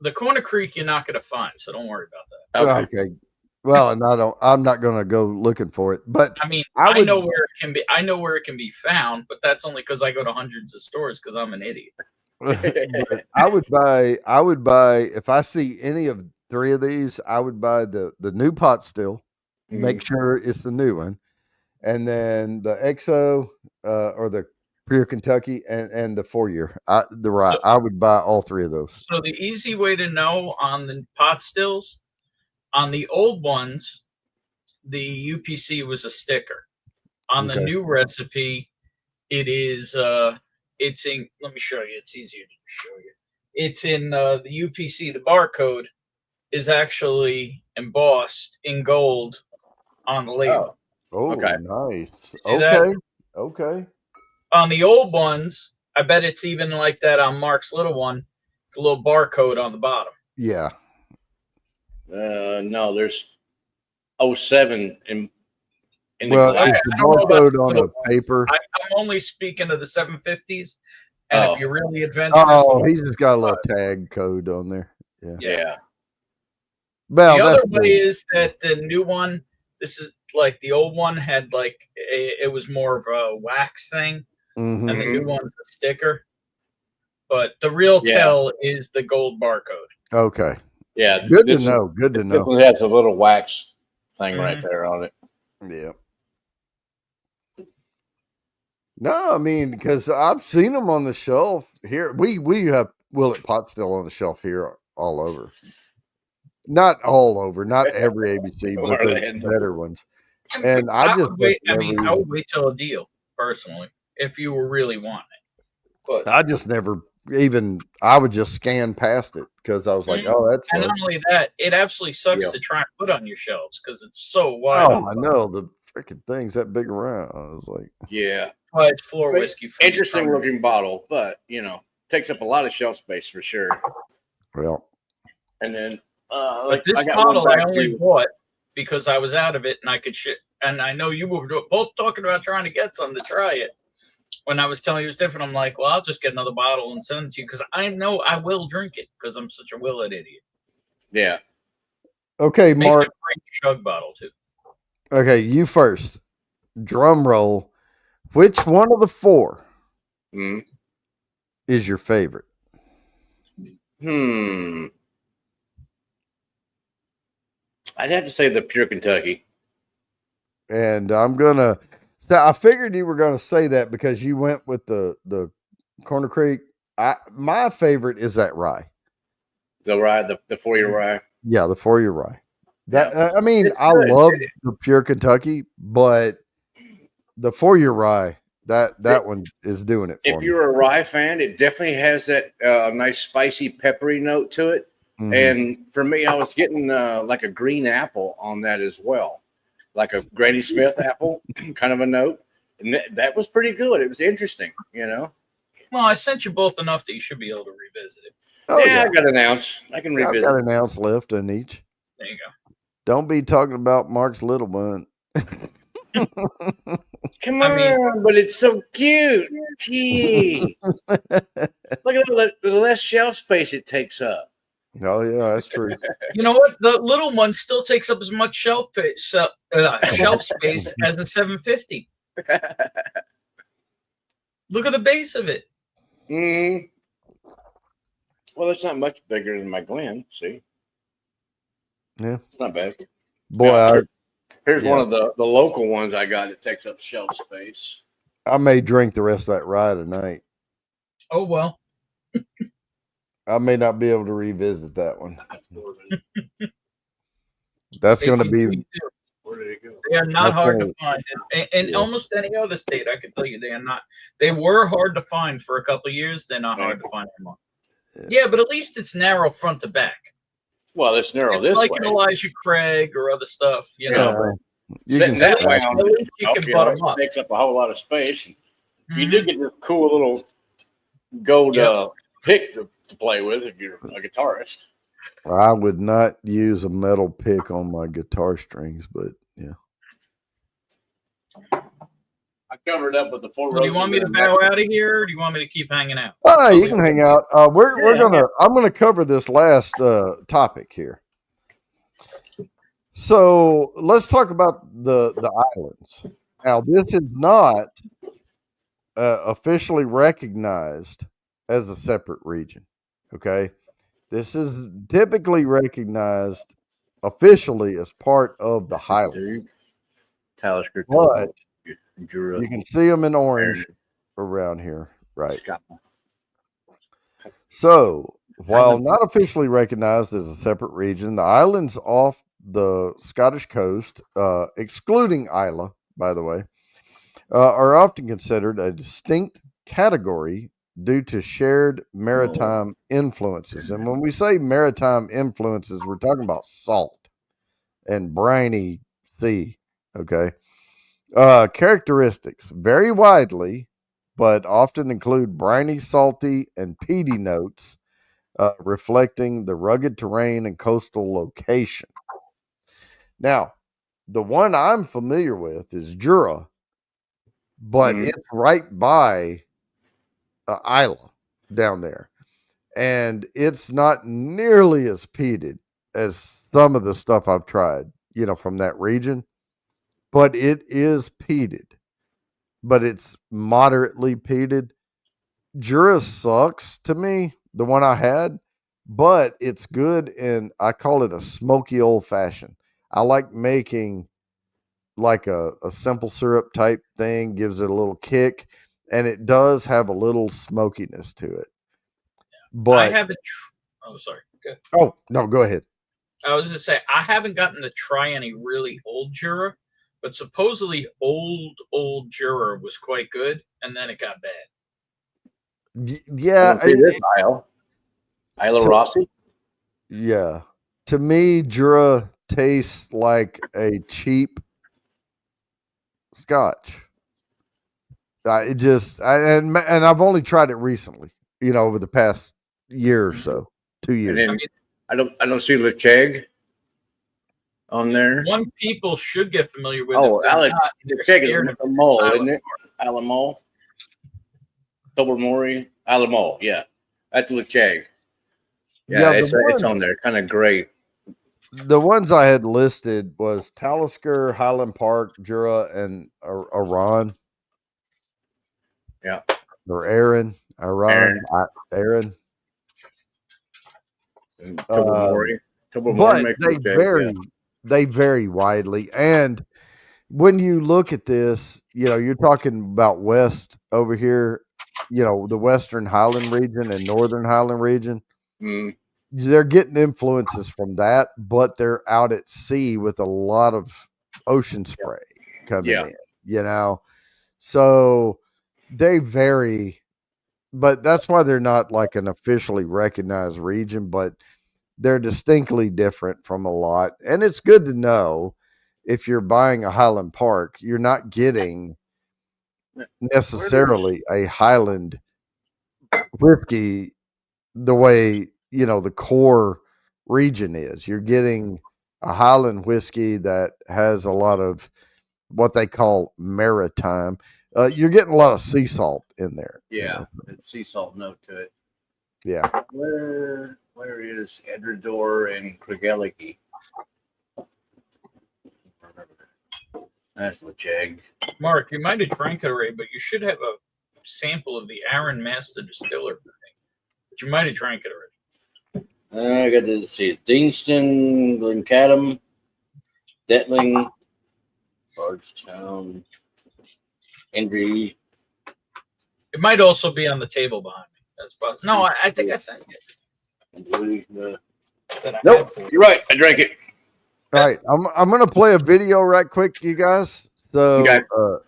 [SPEAKER 3] The Corner Creek you're not going to find, so don't worry about
[SPEAKER 1] that. Okay. Well, and I'm not going to go looking for it, but
[SPEAKER 3] I mean, I know where it can be. I know where it can be found, but that's only because I go to hundreds of stores because I'm an idiot.
[SPEAKER 1] I would buy if I see any of 3 of these, I would buy the new pot still. Make sure it's the new one, and then the XO or the Pure Kentucky and the 4-year. The rye. So, I would buy all 3 of those.
[SPEAKER 3] So the easy way to know on the pot stills, on the old ones, the UPC was a sticker. On the new recipe, it is it's in. Let me show you. It's easier to show you. It's in the UPC. The barcode is actually embossed in gold on the label.
[SPEAKER 1] Oh, okay. Nice. Okay.
[SPEAKER 3] On the old ones, I bet it's even like that on Mark's little one. It's a little barcode on the bottom.
[SPEAKER 1] Yeah.
[SPEAKER 2] No, there's 07 in
[SPEAKER 1] the barcode on the paper.
[SPEAKER 3] I'm only speaking of the 750s. And if you're really adventurous,
[SPEAKER 1] he's just got a little tag code on there.
[SPEAKER 2] Yeah.
[SPEAKER 3] Well, the other way is that the new one, this is like the old one had like it was more of a wax thing, and the new one's a sticker. But the real tell is the gold barcode.
[SPEAKER 1] Okay.
[SPEAKER 2] Yeah.
[SPEAKER 1] Good to know. Good to know.
[SPEAKER 2] It has a little wax thing right there on it.
[SPEAKER 1] Yeah. No, I mean, because I've seen them on the shelf here. We have Willet pot still on the shelf here all over. Not all over, not every ABC, but the better ones. And I just
[SPEAKER 3] would wait. I mean, I would wait till a deal personally if you were really wanting it. But
[SPEAKER 1] I just never even. I would just scan past it because I was like, "Oh, that's."
[SPEAKER 3] And not only that, it absolutely sucks to try and put on your shelves because it's so wide.
[SPEAKER 1] Oh, I know the freaking thing's that big around. I was like,
[SPEAKER 2] yeah,
[SPEAKER 3] but floor whiskey.
[SPEAKER 2] Interesting looking bottle, but takes up a lot of shelf space for sure.
[SPEAKER 1] Well,
[SPEAKER 2] and then
[SPEAKER 3] like this bottle I only bought because I was out of it and I could shit. And I know you were both talking about trying to get some to try it. When I was telling you it's different, I'm like, well, I'll just get another bottle and send it to you because I know I will drink it because I'm such a Willet idiot.
[SPEAKER 2] Yeah.
[SPEAKER 1] Okay, Mark.
[SPEAKER 3] Makes a great chug bottle too.
[SPEAKER 1] Okay, you first. Drum roll. Which one of the four is your favorite?
[SPEAKER 2] I'd have to say the Pure Kentucky.
[SPEAKER 1] And I figured you were gonna say that because you went with the Corner Creek. My favorite is that rye.
[SPEAKER 2] The rye, the 4-year rye.
[SPEAKER 1] Yeah, the 4-year rye. I mean, I love the Pure Kentucky, but the 4-year rye, that one is doing it for me.
[SPEAKER 2] If you're a rye fan, it definitely has that nice spicy peppery note to it. Mm-hmm. And for me, I was getting like a green apple on that as well, like a Granny Smith apple kind of a note. And that was pretty good. It was interesting,
[SPEAKER 3] Well, I sent you both enough that you should be able to revisit it.
[SPEAKER 2] Oh, yeah, I got an ounce. I can revisit.
[SPEAKER 1] I've got an ounce left in each.
[SPEAKER 3] There you go.
[SPEAKER 1] Don't be talking about Mark's little one.
[SPEAKER 2] Come on, but it's so cute. Gee. Look at the less shelf space it takes up.
[SPEAKER 1] Oh, yeah, that's true.
[SPEAKER 3] You know what? The little one still takes up as much shelf space as the 750. Look at the base of it.
[SPEAKER 2] Mm-hmm. Well, it's not much bigger than my Glen. See?
[SPEAKER 1] Yeah.
[SPEAKER 2] It's not bad.
[SPEAKER 1] Boy,
[SPEAKER 2] here's one of the local ones I got that takes up shelf space.
[SPEAKER 1] I may drink the rest of that rye tonight.
[SPEAKER 3] Oh, well.
[SPEAKER 1] I may not be able to revisit that one. That's going to be.
[SPEAKER 2] Where did it go?
[SPEAKER 3] They are not hard to find. In almost any other state, I can tell you they are not. They were hard to find for a couple of years. They're not hard to find anymore. Yeah, but at least it's narrow front to back.
[SPEAKER 2] Well, it's narrow
[SPEAKER 3] it's
[SPEAKER 2] this
[SPEAKER 3] like
[SPEAKER 2] way.
[SPEAKER 3] An Elijah Craig or other stuff, you know.
[SPEAKER 2] Sitting that way on it takes up a whole lot of space. And you do get your cool little gold pick to play with if you're a guitarist.
[SPEAKER 1] I would not use a metal pick on my guitar strings, but yeah.
[SPEAKER 2] I covered up with the 4
[SPEAKER 3] Do you want me to bow out of here, or do you want me to keep hanging out?
[SPEAKER 1] Oh, no, you can hang out. I'm gonna cover this last topic here. So let's talk about the islands. Now, this is not officially recognized as a separate region. Okay, this is typically recognized officially as part of the Highlands. But you can see them in orange around here, right? So, while not officially recognized as a separate region, the islands off the Scottish coast, excluding Islay, by the way, are often considered a distinct category due to shared maritime influences. And when we say maritime influences, we're talking about salt and briny sea, okay? Characteristics vary widely, but often include briny, salty, and peaty notes, reflecting the rugged terrain and coastal location. Now, the one I'm familiar with is Jura, but it's right by Islay down there. And it's not nearly as peated as some of the stuff I've tried, from that region. But it is peated. But it's moderately peated. Jura sucks to me, the one I had, but it's good, and I call it a smoky old-fashioned. I like making like a simple syrup type thing, gives it a little kick, and it does have a little smokiness to it. But
[SPEAKER 3] I haven't. Oh, sorry. Good.
[SPEAKER 1] Oh no, go ahead.
[SPEAKER 3] I was gonna say I haven't gotten to try any really old Jura, but supposedly old Jura was quite good, and then it got bad.
[SPEAKER 1] Yeah,
[SPEAKER 2] this Isla Rossi.
[SPEAKER 1] Yeah, to me, Jura tastes like a cheap Scotch. And I've only tried it recently. Over the past year or so, 2 years.
[SPEAKER 2] And then I don't see Lecheg on there.
[SPEAKER 3] One people should get familiar with.
[SPEAKER 2] Oh, Lecheg is a mole, isn't it? Alamo, Tobermory, Alamo. Yeah, that's Lecheg. Yeah, it's on there. Kind of great.
[SPEAKER 1] The ones I had listed was Talisker, Highland Park, Jura, and Aran.
[SPEAKER 2] Yeah.
[SPEAKER 1] Or Aaron.
[SPEAKER 2] Tobermory.
[SPEAKER 1] But they vary widely. And when you look at this, you're talking about west over here, the Western Highland region and Northern Highland region. They're getting influences from that, but they're out at sea with a lot of ocean spray coming in, so they vary, but that's why they're not like an officially recognized region, but they're distinctly different from a lot. And it's good to know if you're buying a Highland Park, you're not getting necessarily a Highland whiskey the way the core region is. You're getting a Highland whiskey that has a lot of what they call maritime. You're getting a lot of sea salt in there.
[SPEAKER 2] Yeah, sea salt note to it.
[SPEAKER 1] Yeah.
[SPEAKER 2] Where is Edredor and Craigellachie? That's Lecheg.
[SPEAKER 3] Mark, you might have drank it already, but you should have a sample of the Aaron Master Distiller for me. But you might have drank it already.
[SPEAKER 2] I got to see it. Deanston, Glencadam, Detling, Bardstown, Hendry.
[SPEAKER 3] It might also be on the table behind me. That's possible. No, I think I sent it.
[SPEAKER 2] Nope, you're right. I drank it.
[SPEAKER 1] All right, I'm gonna play a video right quick, you guys. So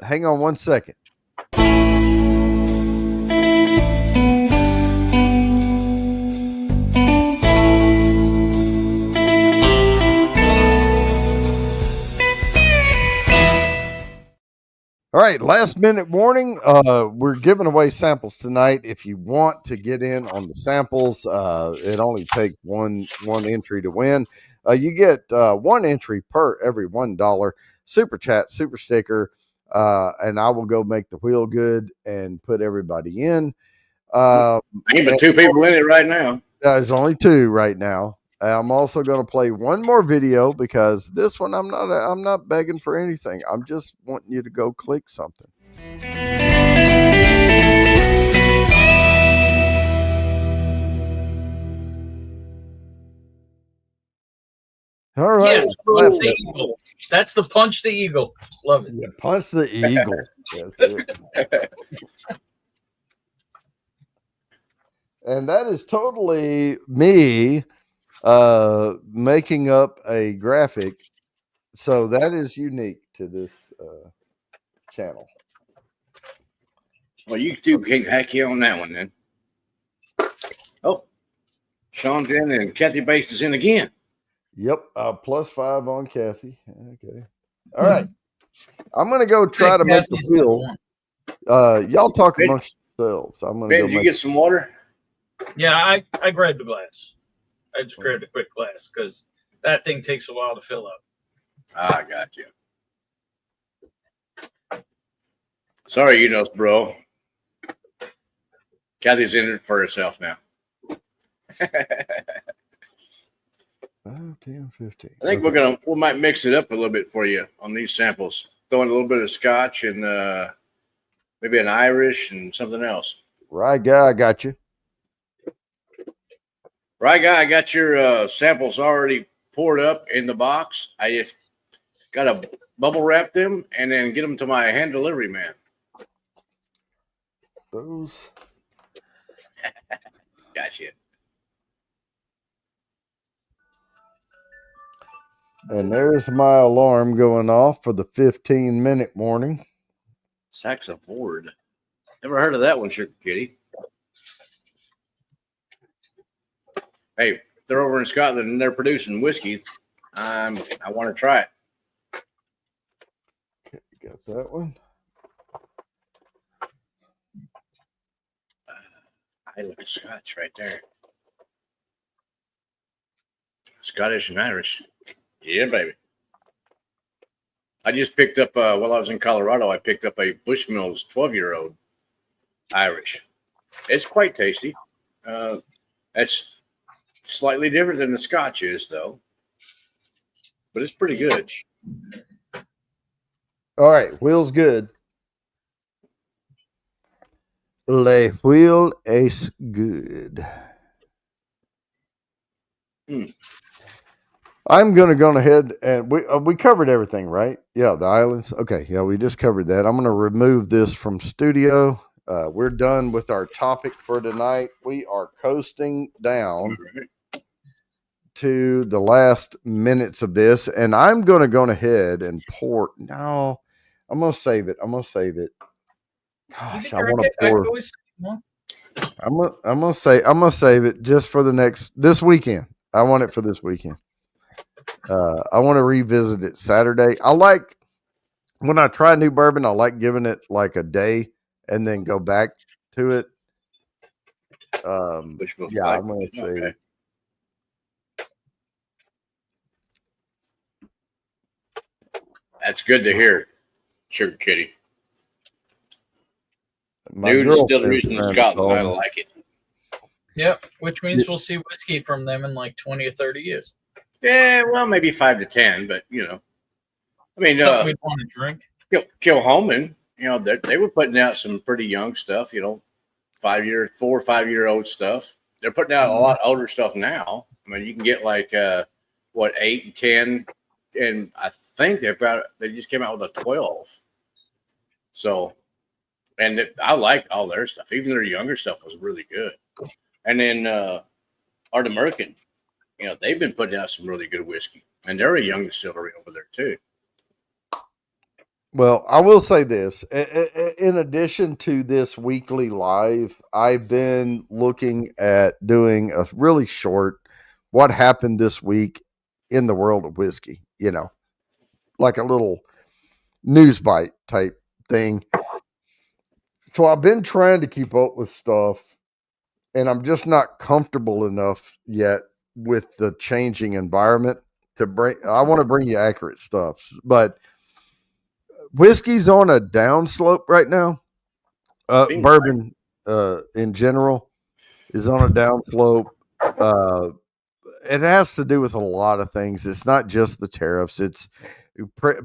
[SPEAKER 1] hang on 1 second. All right, last minute warning. We're giving away samples tonight. If you want to get in on the samples, it only takes one entry to win. You get one entry per every $1 super chat, super sticker, and I will go make the wheel good and put everybody in.
[SPEAKER 2] Ain't but 2 people in it right now.
[SPEAKER 1] There's only 2 right now. I'm also going to play one more video because this one I'm not begging for anything. I'm just wanting you to go click something. All right.
[SPEAKER 3] Yes, the eagle. That's the Punch the Eagle. Love it.
[SPEAKER 1] Yeah, Punch the Eagle. Yes, and that is totally me making up a graphic, so that is unique to this channel.
[SPEAKER 2] Well, you two can hack you on that one then. Oh, Sean's in and Kathy Bates is in again.
[SPEAKER 1] Yep, +5 on Kathy. Okay, all right. I'm gonna go try to make the wheel. Y'all talk amongst yourselves. I'm gonna.
[SPEAKER 2] Ben, did you get some water?
[SPEAKER 3] Yeah, I grabbed the glass. I just grabbed a quick glass because that thing takes a while to fill up.
[SPEAKER 2] I got you. Sorry, bro. Kathy's in it for herself now.
[SPEAKER 1] 10, 15.
[SPEAKER 2] I think we might mix it up a little bit for you on these samples. Throw in a little bit of Scotch and maybe an Irish and something else.
[SPEAKER 1] Right, guy, I got you.
[SPEAKER 2] Right, guy, I got your samples already poured up in the box. I just got to bubble wrap them and then get them to my hand delivery man.
[SPEAKER 1] those.
[SPEAKER 2] Gotcha.
[SPEAKER 1] And there's my alarm going off for the 15-minute warning.
[SPEAKER 2] Saxaford. Never heard of that one, Sugar Kitty. Hey, if they're over in Scotland and they're producing whiskey, I want to try it.
[SPEAKER 1] Okay, you got that one.
[SPEAKER 2] I look at Scotch right there. Scottish and Irish. Yeah, baby. I just picked up, while I was in Colorado, I picked up a Bushmills 12-year-old Irish. It's quite tasty. That's slightly different than the Scotch is, though. But it's pretty good.
[SPEAKER 1] All right, wheel's good. Le wheel is good. I'm going to go ahead and we covered everything, right? Yeah, the islands. Okay, yeah, we just covered that. I'm going to remove this from studio. We're done with our topic for tonight. We are coasting down to the last minutes of this, and I'm going to go ahead and pour. No, I'm going to save it. Gosh, I want to pour. I'm gonna save it just for this weekend. I want it for this weekend. I want to revisit it Saturday. I like when I try new bourbon, I like giving it like a day and then go back to it. I'm gonna say
[SPEAKER 2] okay. That's good to hear, Sugar Kitty. New distilleries in Scotland. I like it.
[SPEAKER 3] Yep, which means we'll see whiskey from them in like 20 or 30 years.
[SPEAKER 2] Yeah, well, maybe 5 to 10, but I mean,
[SPEAKER 3] something we'd want to drink.
[SPEAKER 2] Kilhoman, they were putting out some pretty young stuff. 4 or 5 year old stuff. They're putting out a lot older stuff now. I mean, you can get like 8 and 10, and I think they just came out with a 12. So, and I like all their stuff. Even their younger stuff was really good. And then Art American, they've been putting out some really good whiskey, and they're a young distillery over there too.
[SPEAKER 1] Well, I will say this. In addition to this weekly live, I've been looking at doing a really short what happened this week in the world of whiskey, like a little news bite type thing. So I've been trying to keep up with stuff, and I'm just not comfortable enough yet with the changing environment I want to bring you accurate stuff, but whiskey's on a downslope right now. Bourbon, in general, is on a downslope. It has to do with a lot of things. It's not just the tariffs. It's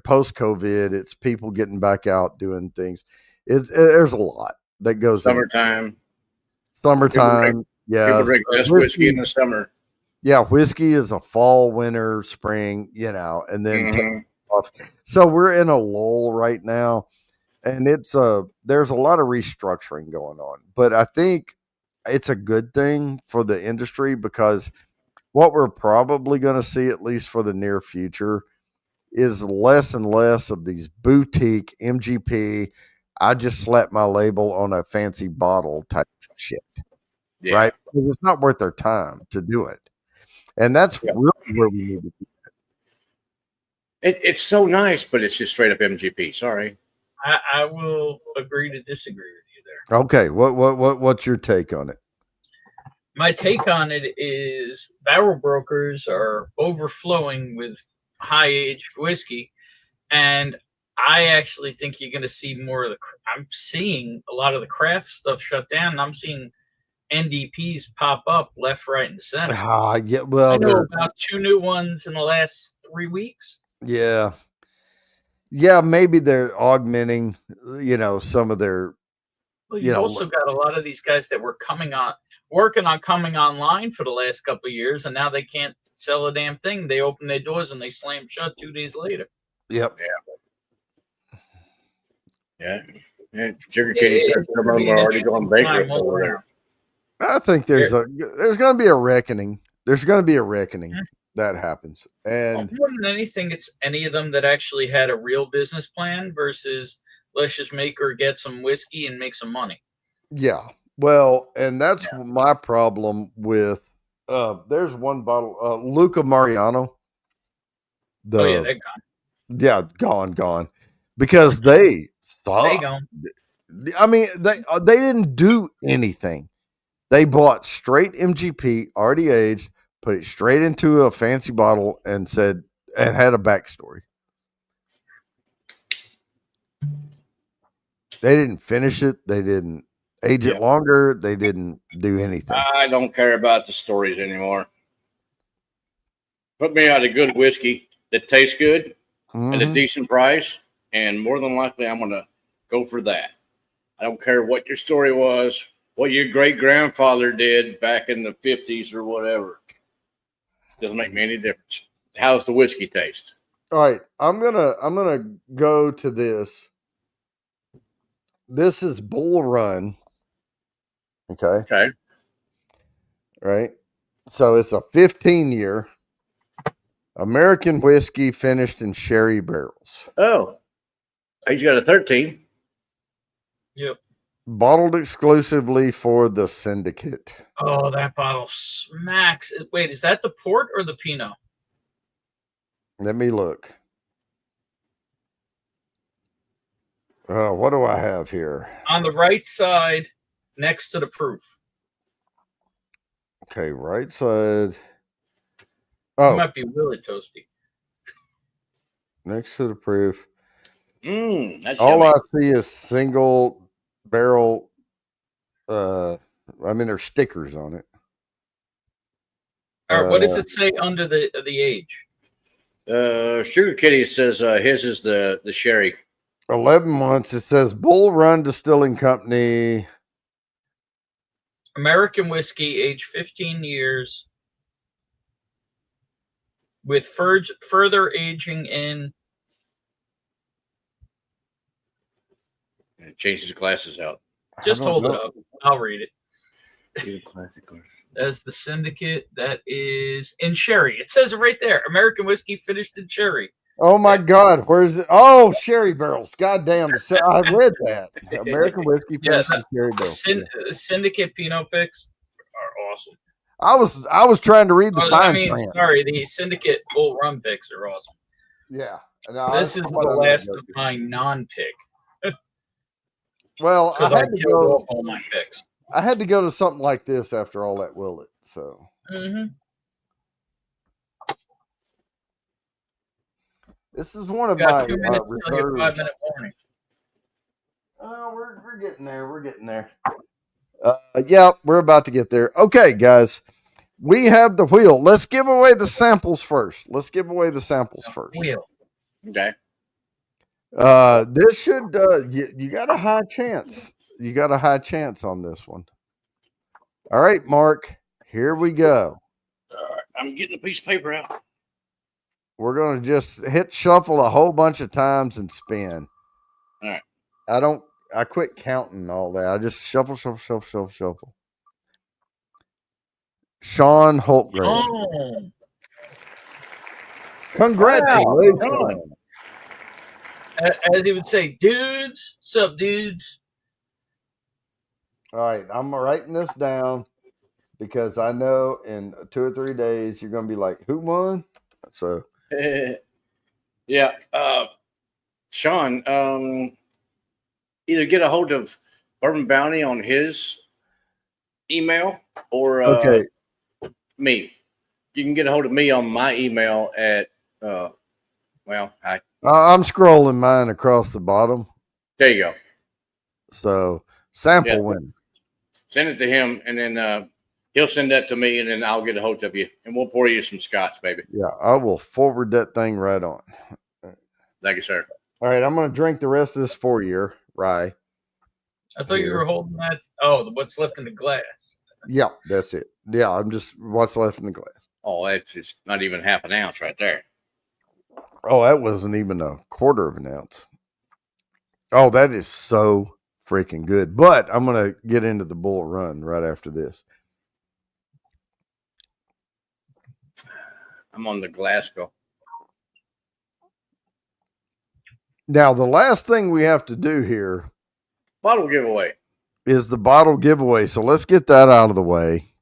[SPEAKER 1] post COVID. It's people getting back out doing things. There's a lot that goes.
[SPEAKER 2] Summertime.
[SPEAKER 1] Yeah.
[SPEAKER 2] People drink less whiskey in the summer.
[SPEAKER 1] Yeah, whiskey is a fall, winter, spring. And then so we're in a lull right now, and there's a lot of restructuring going on. But I think it's a good thing for the industry, because what we're probably going to see, at least for the near future, is less and less of these boutique MGP. I just slapped my label on a fancy bottle type shit, right? Because it's not worth their time to do it, and that's really where we need to be.
[SPEAKER 2] It's so nice, but it's just straight up MGP. Sorry,
[SPEAKER 3] I will agree to disagree with you there.
[SPEAKER 1] Okay, what's your take on it?
[SPEAKER 3] My take on it is barrel brokers are overflowing with high-aged whiskey, and I actually think you're going to see more of I'm seeing a lot of the craft stuff shut down, and I'm seeing NDPs pop up left, right, and center.
[SPEAKER 1] Yeah, well,
[SPEAKER 3] I know about 2 new ones in the last 3 weeks.
[SPEAKER 1] Yeah, maybe they're augmenting, some of their.
[SPEAKER 3] You've also got a lot of these guys that were working on coming online for the last couple of years, and now they can't sell a damn thing. They open their doors and they slam shut 2 days later.
[SPEAKER 1] Yep.
[SPEAKER 2] Yeah. And Sugar Kitty said some of them are already going bankrupt over there.
[SPEAKER 1] I think there's going to be a reckoning. There's going to be a reckoning that happens. And
[SPEAKER 3] more than anything, it's any of them that actually had a real business plan versus let's just make or get some whiskey and make some money.
[SPEAKER 1] Yeah. Well, and that's my problem with there's one bottle, Luca Mariano.
[SPEAKER 3] They're gone.
[SPEAKER 1] Yeah, gone. Because they stopped.
[SPEAKER 3] They gone.
[SPEAKER 1] I mean, they didn't do anything. They bought straight MGP, already aged, put it straight into a fancy bottle, and said, and had a backstory. They didn't finish it. They didn't age it longer. They didn't do anything.
[SPEAKER 2] I don't care about the stories anymore. Put me out a good whiskey that tastes good at a decent price, and more than likely, I'm going to go for that. I don't care what your story was, what your great-grandfather did back in the 50s or whatever. Doesn't make me any difference. How's the whiskey taste?
[SPEAKER 1] All right, I'm gonna go to this. This is Bull Run. Okay. Right. So it's a 15-year American whiskey finished in sherry barrels.
[SPEAKER 2] Oh, he's got a 13.
[SPEAKER 3] Yep.
[SPEAKER 1] Bottled exclusively for the syndicate.
[SPEAKER 3] Oh, that bottle smacks. Wait, is that the port or the Pinot?
[SPEAKER 1] Let me look. What do I have here?
[SPEAKER 3] On the right side, next to the proof.
[SPEAKER 1] Okay, right side.
[SPEAKER 3] Oh, it might be really toasty.
[SPEAKER 1] Next to the proof.
[SPEAKER 2] That's
[SPEAKER 1] all
[SPEAKER 2] yummy.
[SPEAKER 1] I see is single barrel. There's stickers on it.
[SPEAKER 3] All right, what does it say under the age?
[SPEAKER 2] Sugar Kitty says his is the sherry.
[SPEAKER 1] 11 months. It says Bull Run Distilling Company.
[SPEAKER 3] American whiskey, age 15 years. With further aging in.
[SPEAKER 2] And change his glasses out.
[SPEAKER 3] Just hold it up. I'll read it. As the syndicate, that is in sherry. It says it right there. American whiskey finished in sherry.
[SPEAKER 1] Oh my God, where's it? Oh, sherry barrels. God damn. I read that. American whiskey finished in sherry barrels.
[SPEAKER 3] Syndicate Pinot picks are awesome.
[SPEAKER 1] I was trying to read the fine print.
[SPEAKER 3] Sorry, the Syndicate Bull Rum picks are awesome.
[SPEAKER 1] Yeah.
[SPEAKER 3] This is the last of my non-pick.
[SPEAKER 1] Well,
[SPEAKER 3] because I killed off all my picks.
[SPEAKER 1] I had to go to something like this after all that Willet. So. This is one of my
[SPEAKER 3] 2 minutes till your 5-minute warning.
[SPEAKER 1] Oh, we're getting there. We're getting there. Yeah, we're about to get there. Okay, guys. We have the wheel. Let's give away the samples first.
[SPEAKER 2] Wheel. Okay.
[SPEAKER 1] This should you got a high chance. You got a high chance on this one. All right, Mark. Here we go.
[SPEAKER 2] All right, I'm getting a piece of paper out.
[SPEAKER 1] We're gonna just hit shuffle a whole bunch of times and spin.
[SPEAKER 2] All right.
[SPEAKER 1] I quit counting all that. I just shuffle. Sean Holtgren.
[SPEAKER 3] Oh.
[SPEAKER 1] Congratulations.
[SPEAKER 2] Wow.
[SPEAKER 3] As he would say, dudes. Sup, dudes?
[SPEAKER 1] All right. I'm writing this down because I know in 2 or 3 days you're going to be like, who won? So.
[SPEAKER 2] Yeah. Sean, either get a hold of Bourbon Bounty on his email or me. You can get a hold of me on my email at
[SPEAKER 1] I'm scrolling mine across the bottom.
[SPEAKER 2] There you go.
[SPEAKER 1] So sample win.
[SPEAKER 2] Send it to him, and then he'll send that to me, and then I'll get a hold of you, and we'll pour you some scotch, baby.
[SPEAKER 1] Yeah, I will forward that thing right on.
[SPEAKER 2] Thank you, sir.
[SPEAKER 1] All right, I'm going to drink the rest of this 4-year rye.
[SPEAKER 3] I thought you were holding that. Oh, what's left in the glass.
[SPEAKER 1] Yeah, that's it. Yeah, I'm just what's left in the glass.
[SPEAKER 2] Oh, that's just not even half an ounce right there.
[SPEAKER 1] Oh, that wasn't even a quarter of an ounce. Oh, that is so freaking good. But I'm going to get into the Bull Run right after this.
[SPEAKER 2] I'm on the Glasgow.
[SPEAKER 1] Now, the last thing we have to do here
[SPEAKER 2] bottle giveaway
[SPEAKER 1] is the bottle giveaway. So let's get that out of the way.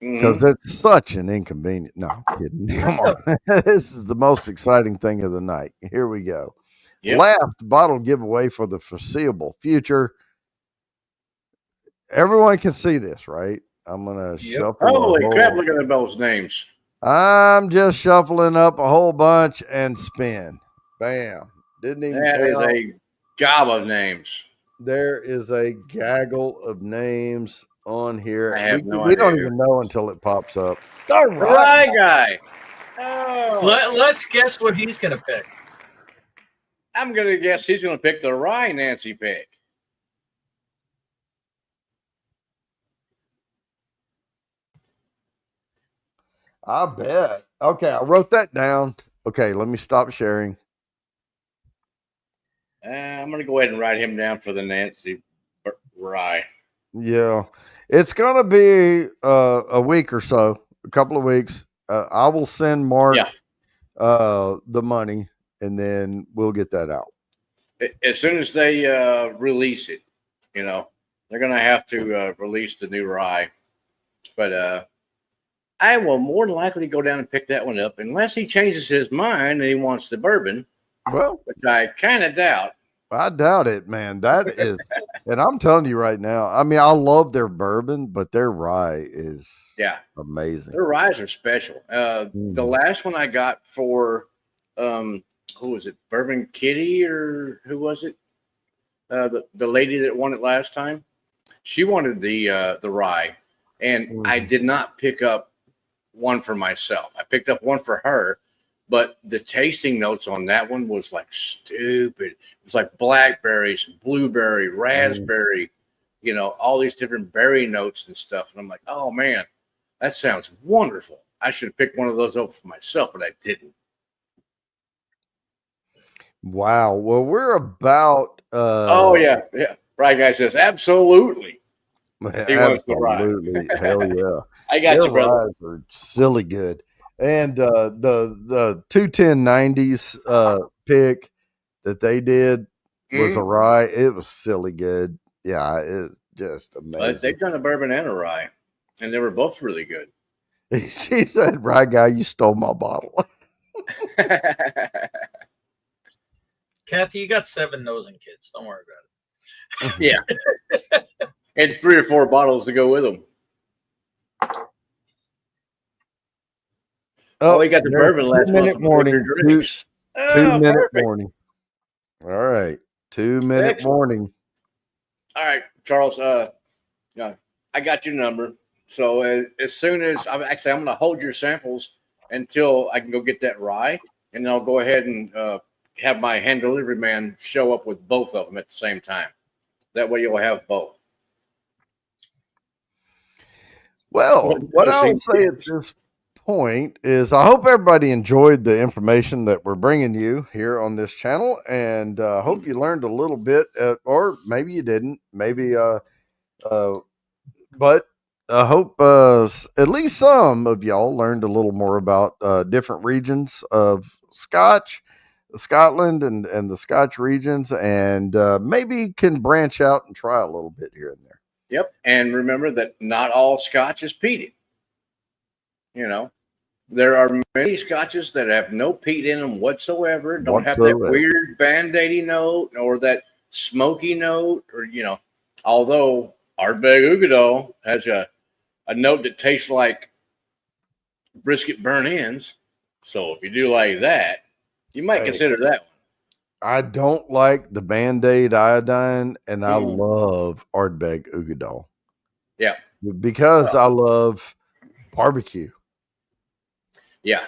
[SPEAKER 1] Because that's such an inconvenient. No, I'm kidding. Come on. This is the most exciting thing of the night. Here we go. Yep. Last bottle giveaway for the foreseeable future. Everyone can see this, right? I'm going to shuffle.
[SPEAKER 2] Holy crap, look at those names.
[SPEAKER 1] I'm just shuffling up a whole bunch and spin. Bam. Didn't even
[SPEAKER 2] That is a job of names.
[SPEAKER 1] There is a gaggle of names on here.
[SPEAKER 2] I have no idea.
[SPEAKER 1] We don't even know until it pops up.
[SPEAKER 2] The Rye guy. Oh.
[SPEAKER 3] Let's guess what he's going to pick.
[SPEAKER 2] I'm going to guess he's going to pick the Rye Nancy pick.
[SPEAKER 1] I bet. Okay, I wrote that down. Okay, let me stop sharing.
[SPEAKER 2] I'm going to go ahead and write him down for the Nancy Rye.
[SPEAKER 1] Yeah, it's going to be a week or so, a couple of weeks. I will send Mark the money, and then we'll get that out.
[SPEAKER 2] As soon as they release it, you know, they're going to have to release the new Rye. But I will more than likely go down and pick that one up unless he changes his mind and he wants the bourbon.
[SPEAKER 1] Well,
[SPEAKER 2] which I kind of doubt.
[SPEAKER 1] I doubt it, man. That is, and I'm telling you right now, I mean, I love their bourbon, but their rye is amazing.
[SPEAKER 2] Their ryes are special. The last one I got for, who was it? Bourbon Kitty or who was it? The lady that won it last time. She wanted the rye, and I did not pick up one for myself. I picked up one for her. But the tasting notes on that one was like stupid. It was like blackberries, blueberry, raspberry, you know, all these different berry notes and stuff. And I'm like, oh, man, that sounds wonderful. I should have picked one of those up for myself, but I didn't.
[SPEAKER 1] Wow. Well, we're about.
[SPEAKER 2] Oh, yeah. Yeah. Right guy says, absolutely.
[SPEAKER 1] He wants the rye. Hell yeah.
[SPEAKER 2] I got you, brother.
[SPEAKER 1] Ryes are silly good. And the 21090s pick that they did was a rye. It was silly good. Yeah, it's just amazing.
[SPEAKER 2] They've done a bourbon and a rye, and they were both really good.
[SPEAKER 1] She said, "Rye guy, you stole my bottle."
[SPEAKER 3] Kathy, you got 7 nosing kids. Don't worry about
[SPEAKER 2] it. Yeah, and 3 or 4 bottles to go with them. Oh, we got the bourbon last month.
[SPEAKER 1] 2-minute warning. 2-minute warning. All right. 2-minute warning.
[SPEAKER 2] All right, Charles. I got your number. So as soon as I'm going to hold your samples until I can go get that rye, and then I'll go ahead and have my hand delivery man show up with both of them at the same time. That way you'll have both.
[SPEAKER 1] Well, what I'll say at this point is I hope everybody enjoyed the information that we're bringing you here on this channel, and hope you learned a little bit, or maybe you didn't, but I hope at least some of y'all learned a little more about different regions of Scotland and the Scotch regions, and maybe can branch out and try a little bit here and there.
[SPEAKER 2] Yep. And remember that not all Scotch is peated. You know, there are many Scotches that have no peat in them whatsoever, don't have that weird band-aidy note or that smoky note, or, you know, although Ardbeg Uigeadail has a note that tastes like brisket burnt-ends. So if you do like that, you might consider that one.
[SPEAKER 1] I don't like the Band-Aid iodine, and I love Ardbeg Uigeadail.
[SPEAKER 2] Yeah.
[SPEAKER 1] Because I love barbecue.
[SPEAKER 2] Yeah.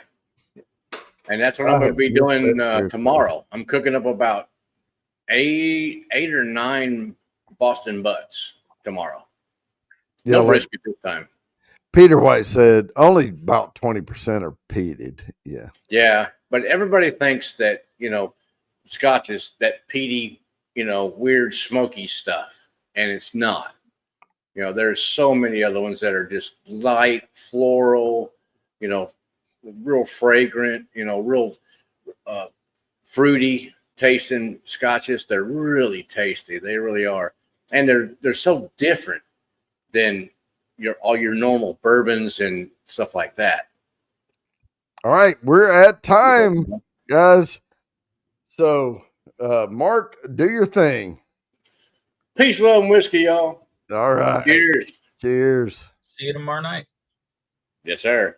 [SPEAKER 2] And that's what I'm going to be doing tomorrow. I'm cooking up about 8 or 9 Boston butts tomorrow.
[SPEAKER 1] Yeah,
[SPEAKER 2] no brisket this time.
[SPEAKER 1] Peter White said only about 20% are peated. Yeah.
[SPEAKER 2] Yeah. But everybody thinks that, you know, Scotch is that peaty weird smoky stuff, and it's not. There's so many other ones that are just light, floral, real fragrant, real fruity tasting scotches. They're really tasty. They really are. And they're so different than all your normal bourbons and stuff like that.
[SPEAKER 1] All right, we're at time, guys. So, Mark, do your thing.
[SPEAKER 2] Peace, love, and whiskey, y'all.
[SPEAKER 1] All right.
[SPEAKER 2] Cheers.
[SPEAKER 1] Cheers.
[SPEAKER 3] See you tomorrow night.
[SPEAKER 2] Yes, sir.